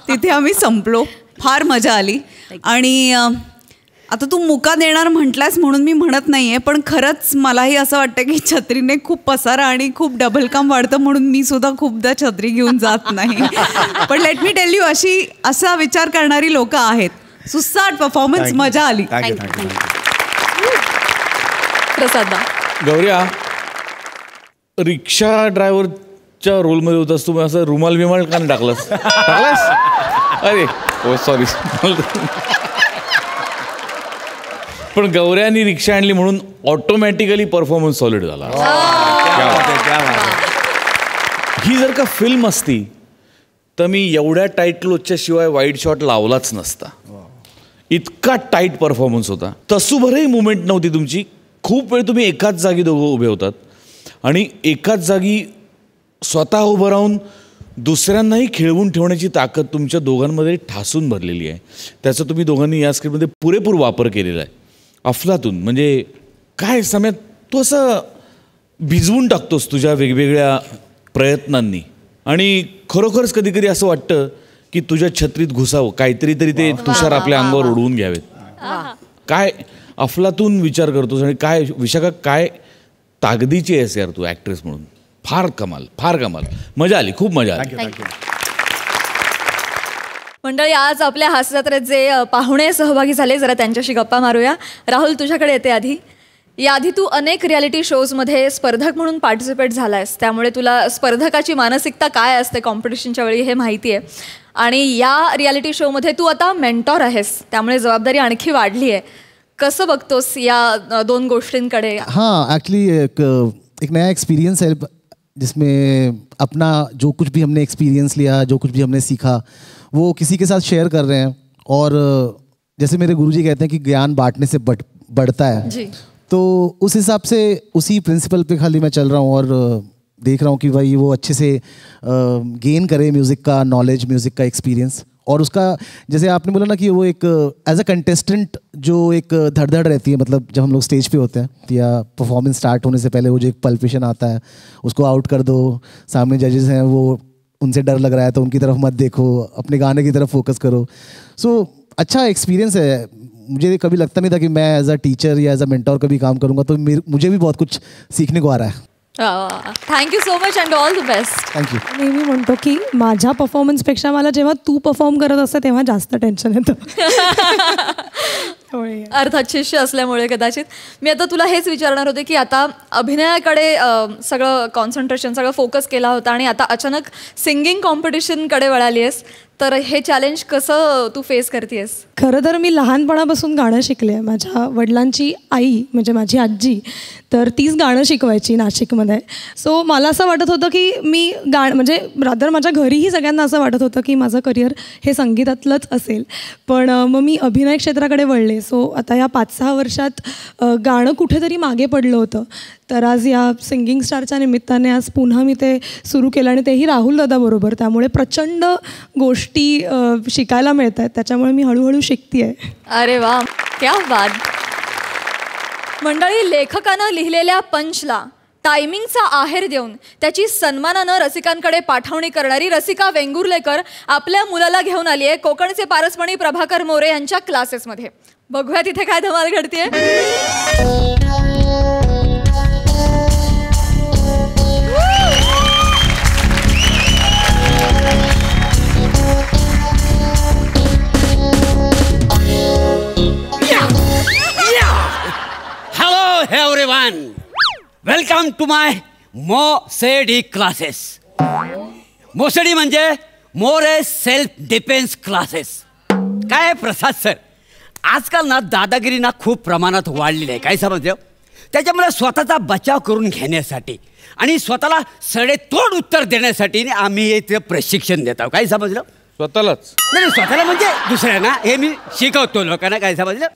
Speaker 5: तिथे आम्ही संपलो. फार मजा आली. आणि आता तू मुका देणार म्हटलास म्हणून मी म्हणत नाही आहे, पण खरंच मलाही असं वाटतं की छत्रीने खूप पसारा आणि खूप डबल काम वाढतं म्हणून मी सुद्धा खूपदा छत्री घेऊन जात नाही. पण लेट मी टेल यू असा विचार करणारी लोक आहेत. सुसाट परफॉर्मन्स, मजा आली.
Speaker 1: प्रसादा.
Speaker 6: गौऱ्या, रिक्षा ड्रायव्हरच्या रोलमध्ये होतास तू, असं रुमाल बिमाल का नाही टाकलास? अरे हो सॉरी. पण गौऱ्यानी रिक्षा आणली म्हणून ऑटोमॅटिकली परफॉर्मन्स सॉलिड झाला. ही जर का फिल्म असती तर मी एवढ्या टाईट क्लोजच्या शिवाय वाईड शॉट लावलाच नसता. इतका टाईट परफॉर्मन्स होता. तसूभरही मुवमेंट नव्हती तुमची. खूप वेळ तुम्ही एकाच जागी दोघं उभे होतात आणि एकाच जागी स्वतः उभं राहून दुसऱ्यांनाही खेळवून ठेवण्याची ताकद तुमच्या दोघांमध्ये ठासून भरलेली आहे. त्याचा तुम्ही दोघांनी या स्क्रिप्टमध्ये पुरेपूर वापर केलेला आहे. अफलातून. म्हणजे काय सम्यात तू असं भिजवून टाकतोस तुझ्या वेगवेगळ्या प्रयत्नांनी. आणि खरोखरच कधी कधी असं वाटतं की तुझ्या छत्रीत घुसावं, काहीतरी तरी ते तुषार आपल्या अंगावर उडवून घ्यावेत. काय अफलातून विचार करतोस आणि काय विशाखा काय ताकदीची आहेस यार तू ॲक्ट्रेस म्हणून. फार कमाल, फार कमाल. मजा आली, खूप मजा आली.
Speaker 1: मंडळी, आज आपल्या हास्यजत्रेत जे पाहुणे सहभागी झाले जरा त्यांच्याशी गप्पा मारूया. राहुल, तुझ्याकडे येते आधी. याआधी तू अनेक रियालिटी शोजमध्ये स्पर्धक म्हणून पार्टिसिपेट झाला आहेस, त्यामुळे तुला स्पर्धकाची मानसिकता काय असते कॉम्पिटिशनच्या वेळी हे माहिती आहे. आणि या रियालिटी शोमध्ये तू आता मेंटॉर आहेस, त्यामुळे जबाबदारी आणखी वाढली आहे. कसं बघतोस या 2 गोष्टींकडे?
Speaker 8: हाँ, एक्चुअली एक नया एक्सपीरियंस है. जिसमें अपना जो कुछ भी हमने एक्सपीरियंस लिया, जो कुछ भी हमने सीखा, वो किसी के साथ शेयर कर रहे हैं। और जैसे मेरे गुरुजी कहते हैं कि ज्ञान बांटने से बढ़ता है
Speaker 1: जी।
Speaker 8: तो उस हिसाब से उसी प्रिंसिपल पे खाली मैं चल रहा हूँ और देख रहा हूँ कि भाई वो अच्छे से गेन करे म्यूज़िक का नॉलेज, म्यूज़िक का एक्सपीरियंस। और उसका जैसे आपने बोला ना कि वो एक एज अ कंटेस्टेंट जो एक धड़धड़ रहती है, मतलब जब हम लोग स्टेज पे होते हैं या परफॉर्मेंस स्टार्ट होने से पहले वो जो एक पल्पेशन आता है, उसको आउट कर दो। सामने जजेस हैं, वो उनसे डर लग रहा है तो उनकी तरफ मत देखो, अपने गाने की तरफ फोकस करो। सो अच्छा एक्सपीरियंस है। मुझे कभी लगता नहीं था कि मैं एज अ टीचर या एज अ मेंटोर कभी काम करूँगा, तो मुझे भी बहुत कुछ सीखने को आ रहा है।
Speaker 1: Thank you so much and all the best.
Speaker 8: Thank you.
Speaker 9: नेहमी म्हणतो की माझ्या परफॉर्मन्सपेक्षा मला जेव्हा तू परफॉर्म करत असते तेव्हा जास्त टेन्शन येतं.
Speaker 1: अर्थात शिष्य असल्यामुळे कदाचित. मी आता तुला हेच विचारणार होते की आता अभिनयाकडे सगळं कॉन्सन्ट्रेशन, सगळं फोकस केला होता आणि आता अचानक सिंगिंग कॉम्पिटिशनकडे वळाली आहेस, तर हे चॅलेंज कसं तू फेस करतेस?
Speaker 9: खरं तर मी लहानपणापासून गाणं शिकले आहे. माझ्या वडिलांची आई म्हणजे माझी आजी तर तीच गाणं शिकवायची नाशिकमध्ये. सो मला असं वाटत होतं की मी म्हणजे रादर माझ्या घरीही सगळ्यांना असं वाटत होतं की माझं करिअर हे संगीतातलंच असेल. पण मग मी अभिनय क्षेत्राकडे वळले. सो आता या 5-6 वर्षात गाणं कुठेतरी मागे पडलं होतं. तर आज या सिंगिंग स्टारच्या निमित्ताने आज पुन्हा मी ते सुरू केलं आणि तेही राहुल दादाबरोबर. त्यामुळे प्रचंड गोष्टी शिकायला मिळत आहेत. त्याच्यामुळे मी हळूहळू शिकते आहे.
Speaker 1: अरे वा, क्या बात. मंडळी, लेखकानं लिहिलेल्या पंचला टायमिंगचा आहेर देऊन त्याची सन्मानानं रसिकांकडे पाठवणी करणारी रसिका वेंगुर्लेकर आपल्या मुलाला घेऊन आली आहे कोकणचे पारसमणी प्रभाकर मोरे यांच्या क्लासेसमध्ये. बघूया तिथे काय धमाल घडतेय.
Speaker 10: Hello everyone, welcome to my मोसेडी क्लासेस. मोसेडी म्हणजे मोरे सेल्फ डिफेन्स क्लासेस. काय प्रसाद सर, आजकाल ना दादागिरी ना खूप प्रमाणात वाढलेली आहे. काय समजलं? त्याच्यामुळे स्वतःचा बचाव करून घेण्यासाठी आणि स्वतःला सडेतोड उत्तर देण्यासाठी आम्ही इथे प्रशिक्षण देतो. काय समजलं?
Speaker 6: स्वतःलाच
Speaker 10: नाही, स्वतःला म्हणजे दुसऱ्यांना हे मी शिकवतो लोकांना. काय समजलं?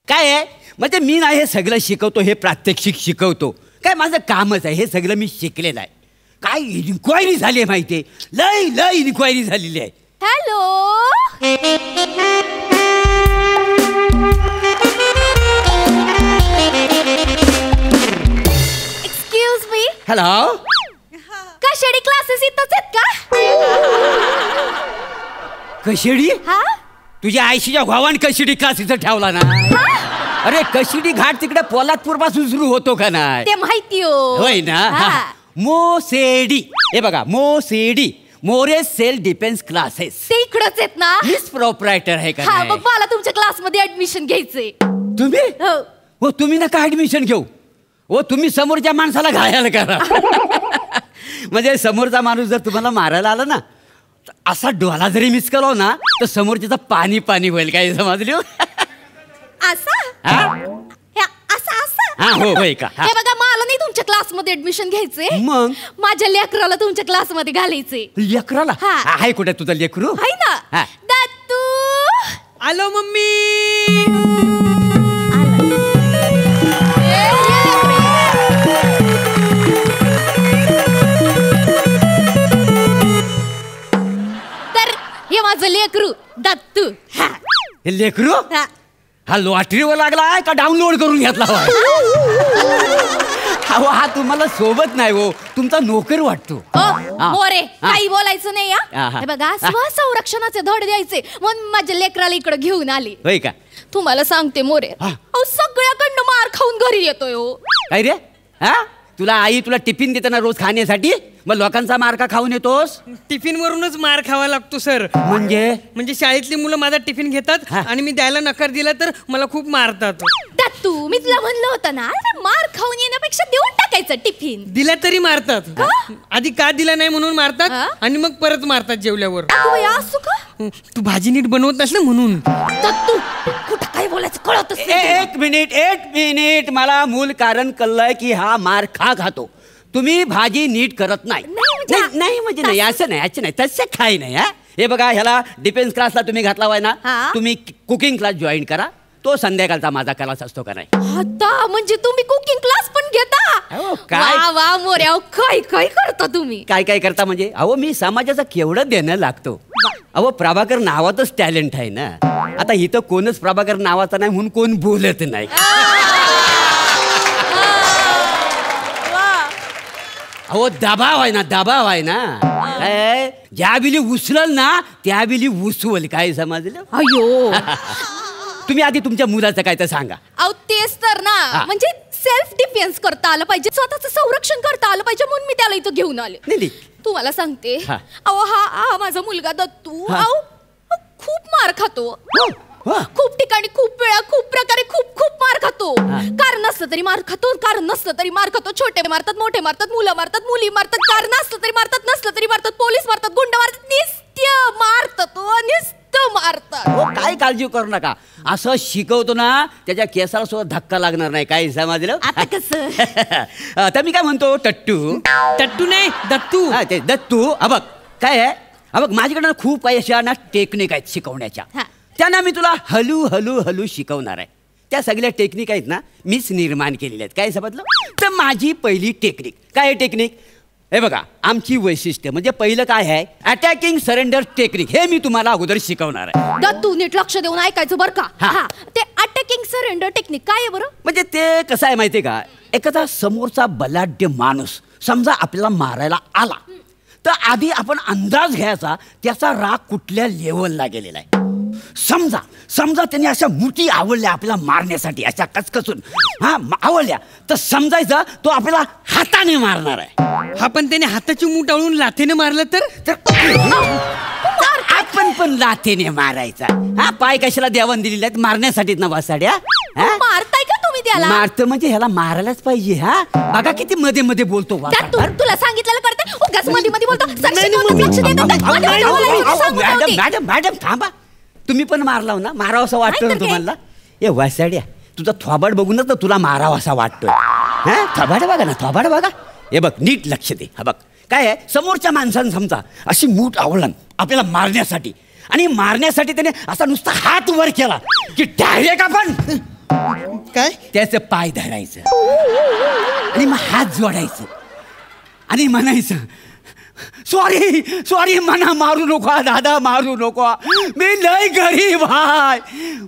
Speaker 10: काय आहे म्हणजे मी ना हे सगळं शिकवतो, हे प्रात्यक्षिक शिकवतो. काय माझं कामच आहे, हे सगळं मी शिकलेलं आहे. काय इन्क्वायरी झाली आहे माहिती आहे, लय इन्क्वायरी झालेली आहे.
Speaker 3: Hello, excuse me.
Speaker 10: हॅलो,
Speaker 3: कशाडी क्लासेस इथंच आहेत का?
Speaker 10: कशिडी?
Speaker 3: हा,
Speaker 10: तुझ्या आयशीच्या भावाने कशिडी क्लास इथं ठेवला ना. अरे कशिडी घाट तिकडे पोलादपूर पासून सुरू होतो का नाही?
Speaker 3: ते माहिती
Speaker 10: होय ना. मोसेडी, हे बघा, मोसेडी मोरे सेल्फ डिफेन्स क्लासेस.
Speaker 3: ते इकडंच आहेत ना.
Speaker 10: मिस प्रोप्रायटर आहे का?
Speaker 3: हा, मग मला तुमच्या क्लासमध्ये ऍडमिशन घ्यायचंय.
Speaker 10: तुम्ही? हो, तुम्ही नका ऍडमिशन घेऊ. हो, तुम्ही समोरच्या माणसाला घायल करा. म्हणजे समोरचा माणूस जर तुम्हाला मारायला आला ना, असा डोला जरी मिस केला ना तर समोरच्याचं पाणी पाणी होईल. काय समजलं? होय का?
Speaker 3: हे बघा, मला नाही तुमच्या क्लासमध्ये ऍडमिशन घ्यायचंय.
Speaker 10: मग
Speaker 3: माझ्या लेकराला तुमच्या क्लासमध्ये घालायचंय.
Speaker 10: लेकराला? आहे कुठे तुझं लेकरू?
Speaker 3: आहे ना. दत्तू,
Speaker 11: आलो मम्मी.
Speaker 3: तर हे माझं लेकरू दत्तू.
Speaker 10: हे लेकरू हा लॉटरीवर लागला का डाउनलोड करून घेतला? हा तुम्हाला सोबत नाही हो, तुमचा नोकर वाटतो.
Speaker 3: मोरे, काही बोलायचं नाही. हे बघा, स्वसंरक्षणाचे धड द्यायचे म्हणून माझ्या लेकराला इकडे घेऊन आली.
Speaker 10: होय का?
Speaker 3: तुम्हाला सांगते मोरे, सगळ्याकडनं मार खाऊन घरी येतोय.
Speaker 10: काय रे? तुला आई तुला टिफिन देताना रोज खाण्यासाठी, मग लोकांचा मार का खाऊन येतोस?
Speaker 11: टिफिन वरूनच मार खावा लागतो सर. म्हणजे शाळेतली मुलं माझा टिफिन घेतात आणि मी द्यायला नकार दिला तर मला खूप मारतात.
Speaker 3: दत्तू, मी तुला म्हणलं होतं ना, मार खाऊन येण्यापेक्षा देऊन टाकायचं टिफिन.
Speaker 11: दिला तरी मारतात. आधी का दिला नाही म्हणून मारतात आणि मग परत मारतात जेवल्यावर. तू भाजी नीट बनवत नसलं म्हणून.
Speaker 3: दत्तू, कुठं काय बोलायचं कळतच नाही.
Speaker 10: एक मिनिट, मला मूल कारण कळलंय की हा मार का खातो. तुम्ही भाजी नीट करत नाही. नाही म्हणजे नाही, असं नाही तसं काही नाही. हा हे बघा, ह्याला डिफेन्स क्लासला तुम्ही घातला होय ना, तुम्ही कुकिंग क्लास जॉईन करा. तो संध्याकाळचा माझा क्लास असतो का नाही.
Speaker 3: आता म्हणजे तुम्ही कुकिंग क्लास पण घेता.
Speaker 10: काय
Speaker 3: वा मोऱ्या, काय काय करता तुम्ही.
Speaker 10: काय करता म्हणजे अहो मी समाजाचं केवढं देणं लागतो. अहो प्रभाकर नावातच टॅलेंट आहे ना. आता इथं कोणच प्रभाकर नावाचा नाही म्हणून कोण बोलत नाही. अहो दबाव आहे ना. ज्या बिली उचलल ना त्या बिली उसवल. काय समजलं.
Speaker 3: अयो
Speaker 10: तुम्ही आधी तुमच्या मुलाचं काय तर सांगा.
Speaker 3: अहो तेच तर ना, म्हणजे सेल्फ डिफेन्स करता आलं पाहिजे, स्वतःचं संरक्षण करता आलं पाहिजे, म्हणून मी त्याला इथं घेऊन आले.
Speaker 10: नाही
Speaker 3: तुम्हाला सांगते, अहो हा माझा मुलगा दत्तू खूप मार खातो. खूप ठिकाणी, खूप वेळा, खूप प्रकारे खूप मार खातो. कारण नसलं तरी मार खातो, कारण नसलं तरी मार खातो. छोटे मारतात, मोठे मारतात, मुलं मारतात, मुली मारतात. कारण असलं तरी मारतात, नसलं तरी मारतात. पोलीस मारतात, गुंड मारतात, निस्त्य मारतात, नुसतं मारतात.
Speaker 10: काय काळजी करू नका. असं शिकवतो ना त्याच्या केसाला सुद्धा धक्का लागणार नाही. काय समजलं.
Speaker 3: आता कसं.
Speaker 10: तर मी काय म्हणतो, टट्टू नाही दत्तू. ते दत्तू. बघ काय आहे, बघ माझ्याकडे खूप काही अशा ना टेक्निक आहेत शिकवण्याच्या. त्यांना मी तुला हळू शिकवणार आहे. त्या सगळ्या टेक्निक आहेत ना मीच निर्माण केलेल्या आहेत. काय समजलं. तर माझी पहिली टेक्निक काय टेक्निक, हे बघा आमची वैशिष्ट्य म्हणजे पहिलं काय आहे, अटॅकिंग सरेंडर टेक्निक. हे मी तुम्हाला अगोदर शिकवणार आहे.
Speaker 3: दत्तू नीट लक्ष देऊन ऐकायचं बरं का. ते अटॅकिंग सरेंडर टेक्निक काय आहे बरं.
Speaker 10: म्हणजे ते कसं आहे माहितीये का, एखादा समोरचा बलाढ्य माणूस समजा आपल्याला मारायला आला तर आधी आपण अंदाज घ्यायचा त्याचा राग कुठल्या लेवलला गेलेला आहे. समजा त्यांनी अशा मुठी आवडल्या आपल्याला मारण्यासाठी, अशा कचकचून आवडल्या, तर समजायचं तो आपल्याला हाताने मारणार आहे.
Speaker 11: पण त्याने हाताची मूठ आवळून लाथेने मारलं तर
Speaker 10: आपण पण लाथेने मारायचा. पाय कशाला देवान दिलेले आहेत, मारण्यासाठीच ना वासाड्या.
Speaker 3: मारताय का तुम्ही त्याला.
Speaker 10: मारतं म्हणजे ह्याला मारायलाच पाहिजे. बघा किती मध्ये मध्ये बोलतो.
Speaker 3: तुला सांगितलेलं करते, उगाच मध्ये बोलतो.
Speaker 10: मॅडम थांबा. तुम्ही पण मारला ना, मारावं असं वाटतं ना तुम्हाला. ए वासाड्या, तुझा थोबाड बघूनच तर तुला मारावा असा वाटतोय. थोबाड बघा ना, थोबाड बघा. हे बघ नीट लक्ष दे. बघ काय आहे, समोरच्या माणसानं समजा अशी मूठ आवळण आपल्याला मारण्यासाठी, आणि मारण्यासाठी त्याने असा नुसता हात वर केला की डायरेक्ट आपण काय त्याचं पाय धरायचं आणि मग हात जोडायचं आणि म्हणायचं, सॉरी मना मारू नको दादा, मारू नको, मी लय गरीब आहे,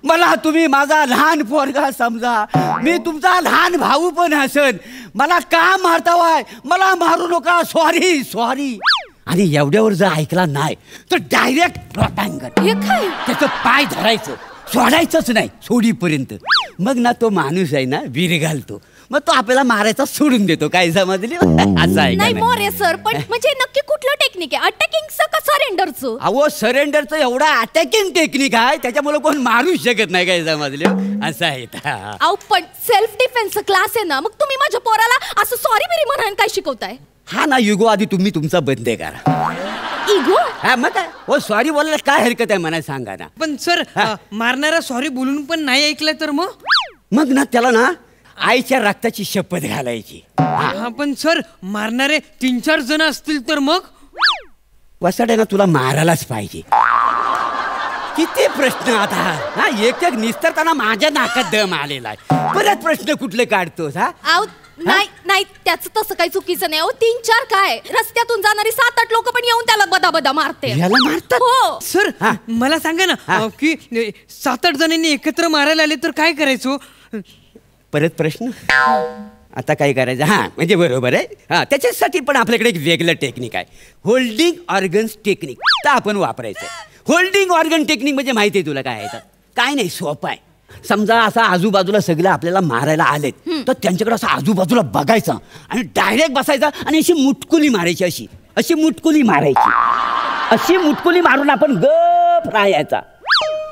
Speaker 10: मला तुम्ही माझा लहान पोरगा समजा, मी तुमचा लहान भाऊ पण असन, मला का मारतावाय, मला मारू नका, सॉरी. आणि एवढ्यावर जर ऐकला नाही तर डायरेक्ट लोटांगण त्याचं पाय धरायचं, सोडायचंच नाही सोडीपर्यंत. मग ना तो माणूस आहे ना वीर घालतो, मग तो आपल्याला मारायचा सोडून देतो. काय समजले. असं आहे
Speaker 3: नाही मोरे सर, पण म्हणजे नक्की कुठलं टेक्निक आहे, अटॅकिंगचं का सरेंडरचं.
Speaker 10: अहो सरेंडरचं एवढा अटॅकिंग टेक्निक आहे त्याच्यामुळे कोण मारू शकत नाही. काय समजले. असं आहे.
Speaker 3: अहो पण सेल्फ डिफेन्सचा क्लास आहे ना, मग तुम्ही माझ्या पोराला असं सॉरी बिरी म्हणून काय शिकवताय.
Speaker 10: हा ना युगो, आधी तुम्ही तुमचा बंद करा.
Speaker 3: इगो.
Speaker 10: हा मग काय, हो सॉरी बोलायला काय हरकत आहे मला सांगा ना.
Speaker 11: पण सर मारणारा सॉरी बोलून पण नाही ऐकलं तर
Speaker 10: मग ना त्याला ना आईच्या रक्ताची शपथ घालायची.
Speaker 11: पण सर मारणारे 3-4 जण असतील तर मग
Speaker 10: वसाडे ना तुला मारायलाच पाहिजे. किती प्रश्न आता. एक निस्तरताना माझ्या नाकात दम आलेला आहे. परत प्रश्न कुठले काढतोस.
Speaker 3: नाही त्याचं तसं काही चुकीचं नाही. 3-4 काय, रस्त्यातून जाणारी 7-8 लोक पण येऊन त्याला बदा मारते.
Speaker 10: हो
Speaker 11: सर मला सांगा ना की 7-8 जणांनी एकत्र मारायला आले तर काय करायचो.
Speaker 10: परत प्रश्न. आता काय करायचं. म्हणजे बरोबर आहे. त्याच्यासाठी पण आपल्याकडे एक वेगळं टेक्निक आहे, होल्डिंग ऑर्गन्स टेक्निक. तर आपण वापरायचं. होल्डिंग ऑर्गन टेक्निक म्हणजे माहिती आहे तुला काय आहे. काय नाही, सोपं आहे. समजा असा आजूबाजूला सगळं आपल्याला मारायला आलेत तर त्यांच्याकडे असं आजूबाजूला बघायचं आणि डायरेक्ट बसायचं आणि अशी मुटकुली मारायची. अशी मुटकुली मारायची. अशी मुटकुली मारून आपण गप राहायचा.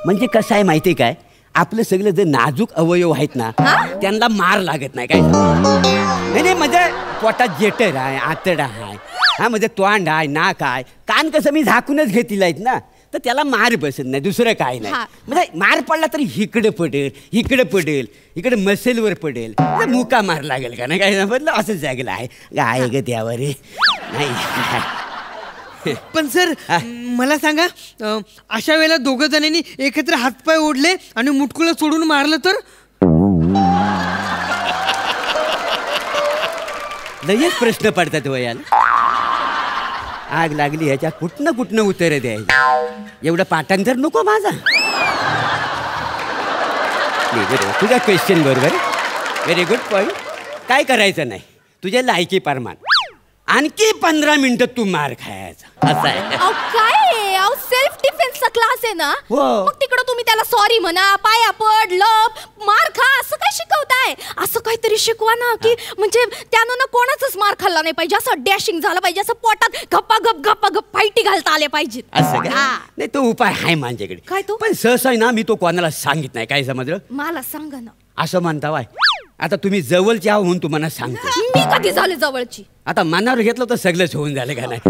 Speaker 10: म्हणजे कसं आहे माहिती काय, आपलं सगळं जे नाजूक अवयव आहेत ना त्यांना मार लागत नाही. काय नाही म्हणजे पोटात जेटर आहे, आतडा आहे, म्हणजे तोंड आहे, नाक आहे, कान कसं मी झाकूनच घेतलेलं आहेत ना, तर त्याला मार बसत नाही, दुसरं काय नाही. म्हणजे मार पडला तरी इकडे पडेल इकडे मसेलवर पडेल, मुका मार लागेल का नाही, काय समजलं, असं जागेला आहे गाय ग त्यावर नाही.
Speaker 11: पण सर मला सांगा, अशा वेळेला दोघं जणांनी एकत्र हातपाय ओढले आणि मुटकुलं सोडून मारलं तर?
Speaker 10: लगेच प्रश्न पडतात वयाला. आग लागली ह्याच्या कुठनं उत्तर द्यायला, एवढं पाठांतर नको माझा. तुझा क्वेश्चन बरोबर, व्हेरी गुड पॉइंट. काय करायचं नाही, तुझ्या लायकी प्रमाण आणखी 15 मिनिटं तू मार खायचा, असं आहे.
Speaker 3: काय सेल्फ डिफेन्सचा क्लास आहे ना, मग तिकडं तुम्ही त्याला सॉरी म्हणा, पाया पड, लप, मार खा, असं काय शिकवताय? असं काहीतरी शिकवा ना, की म्हणजे त्यानं ना कोणाचाच मार खाल्ला नाही पाहिजे, असं डॅशिंग झालं पाहिजे, असं पोटात गप्पा गप फाईटी घालता आले पाहिजेत.
Speaker 10: असं काय? नाही, तो उपाय आहे माझ्याकडे.
Speaker 3: काय तो?
Speaker 10: पण सहसा ना मी तो कोणाला सांगित नाही, काय समजलं?
Speaker 3: मला सांगा ना.
Speaker 10: असं म्हणता वाय, आता तुम्ही जवळची आहो म्हणून तुम्हाला सांगतो.
Speaker 3: मी कधी झाले जवळची?
Speaker 10: आता मनावर घेतलं तर सगळंच होऊन झालं का नाही.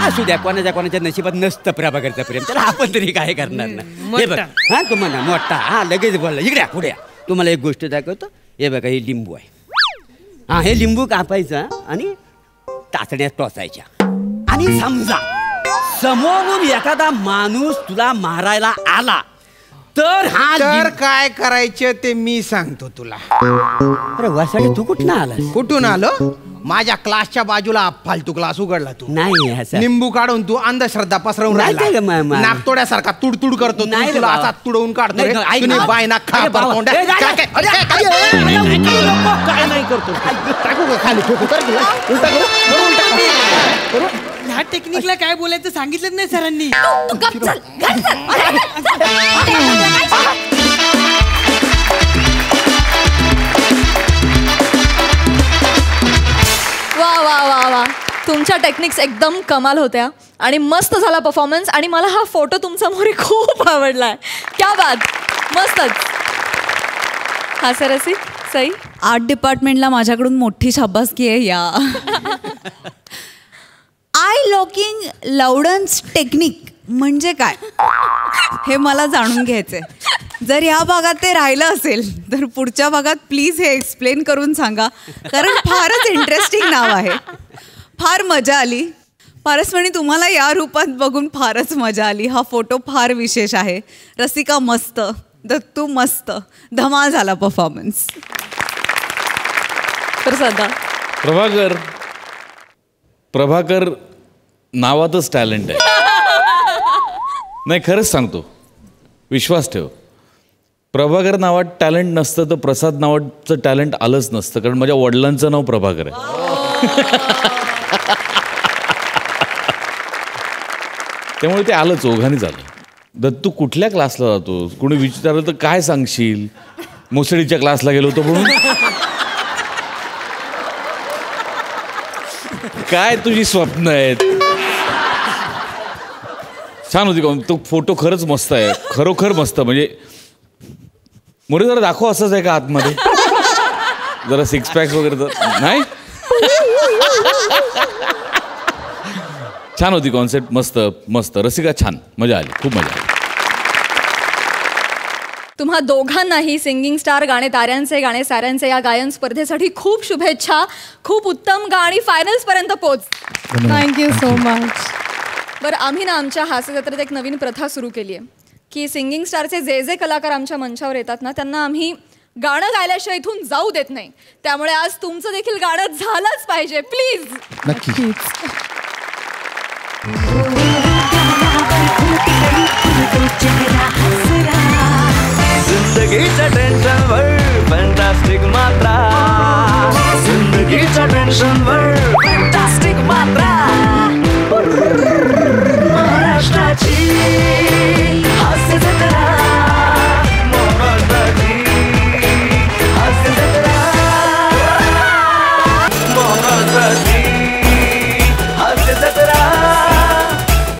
Speaker 10: असू द्या, कोणाच्या नशिबात नसतं प्रभाकरचं प्रेम, तर आपण तरी काय करणार ना. हे बघ, हा तुम्हाला मोठा, हा लगेच बोलला, इकडे पुढे तुम्हाला एक गोष्ट दाखवतो. हे बघा, हे लिंबू आहे. हा, हे लिंबू कापायचं आणि टाचण्यात टोचायच्या. आणि समजा समोरून एखादा माणूस तुला मारायला आला तर
Speaker 12: काय करायचं ते मी सांगतो तुला.
Speaker 10: अरे वासाडे, तू कुठून आला?
Speaker 12: कुठून आलो? माझ्या क्लासच्या बाजूला फालतू क्लास उघडला तू.
Speaker 10: नाही,
Speaker 12: निंबू काढून तू अंधश्रद्धा पसरवून राहिला, नाकतोड्यासारखा तुडतुड करतो.
Speaker 10: नाही,
Speaker 12: तुला असा तुडवून काढतो, बाय ना खा परतोंड. काय नाही करतो, टाकू का खाली,
Speaker 11: ह्या टेक्निकला काय बोलायचं सांगितलंच नाही सरांनी.
Speaker 1: वा वा वा वा, तुमच्या टेक्निक्स एकदम कमाल होत्या आणि मस्त झाला परफॉर्मन्स. आणि मला हा फोटो तुमचा मोरी खूप आवडलाय. क्या बात, मस्तच. हा सरसी सई,
Speaker 5: आर्ट डिपार्टमेंटला माझ्याकडून मोठी शाबासकी आहे या. आय लॉकिंग लाउडन्स टेक्निक म्हणजे काय हे मला जाणून घ्यायचंय. जर या भागात ते राहिलं असेल तर पुढच्या भागात प्लीज हे एक्सप्लेन करून सांगा, कारण फारच इंटरेस्टिंग नाव आहे. फार मजा आली. पारसमणी, तुम्हाला या रूपात बघून फारच मजा आली. हा फोटो फार विशेष आहे. रसिका मस्त, दत्तू मस्त, धमाल झाला परफॉर्मन्स.
Speaker 1: तर सध्या
Speaker 6: प्रभाकर नावातच टॅलेंट आहे. नाही, खरंच सांगतो, विश्वास ठेव. प्रभाकर नावात टॅलेंट नसतं तर प्रसाद नावाचं टॅलेंट आलंच नसतं, कारण माझ्या वडिलांचं नाव प्रभाकर आहे. त्यामुळे ते आलंच, ओघाने झालं. दत्तू कुठल्या क्लासला जातो? कोणी विचारलं तर काय सांगशील? मोसडीच्या क्लासला गेलो होतो म्हणून. काय तुझी स्वप्न आहेत? छान होती. तो फोटो खरंच मस्त आहे, खरोखर मस्त. म्हणजे मोरे जरा दाखव, असंच आहे का आतमध्ये? जरा सिक्स पॅक्स वगैरे तर नाही. छान होती कॉन्सेप्ट, मस्त मस्त. रसिका छान, मजा आली, खूप मजा आली.
Speaker 1: तुम्हा दोघांनाही सिंगिंग स्टार गाणे ताऱ्यांचे गाणे साऱ्यांचे या गायन स्पर्धेसाठी खूप शुभेच्छा. खूप उत्तम गाणी फायनल्स पर्यंत पोच.
Speaker 9: Thank you so much.
Speaker 1: बरं, आम्ही ना आमच्या हास्य जत्रेत एक नवीन प्रथा सुरू केली आहे की सिंगिंग स्टारचे जे जे कलाकार आमच्या मंचावर येतात ना, त्यांना आम्ही गाणं गायल्याशिवाय इथून जाऊ देत नाही. त्यामुळे आज तुमचं देखील गाणं झालंच पाहिजे, प्लीज.
Speaker 8: नक्की.
Speaker 13: जिंदगीच्या टेन्शनवर फॅन्टास्टिक मात्रा, जिंदगीच्या टेन्शनवर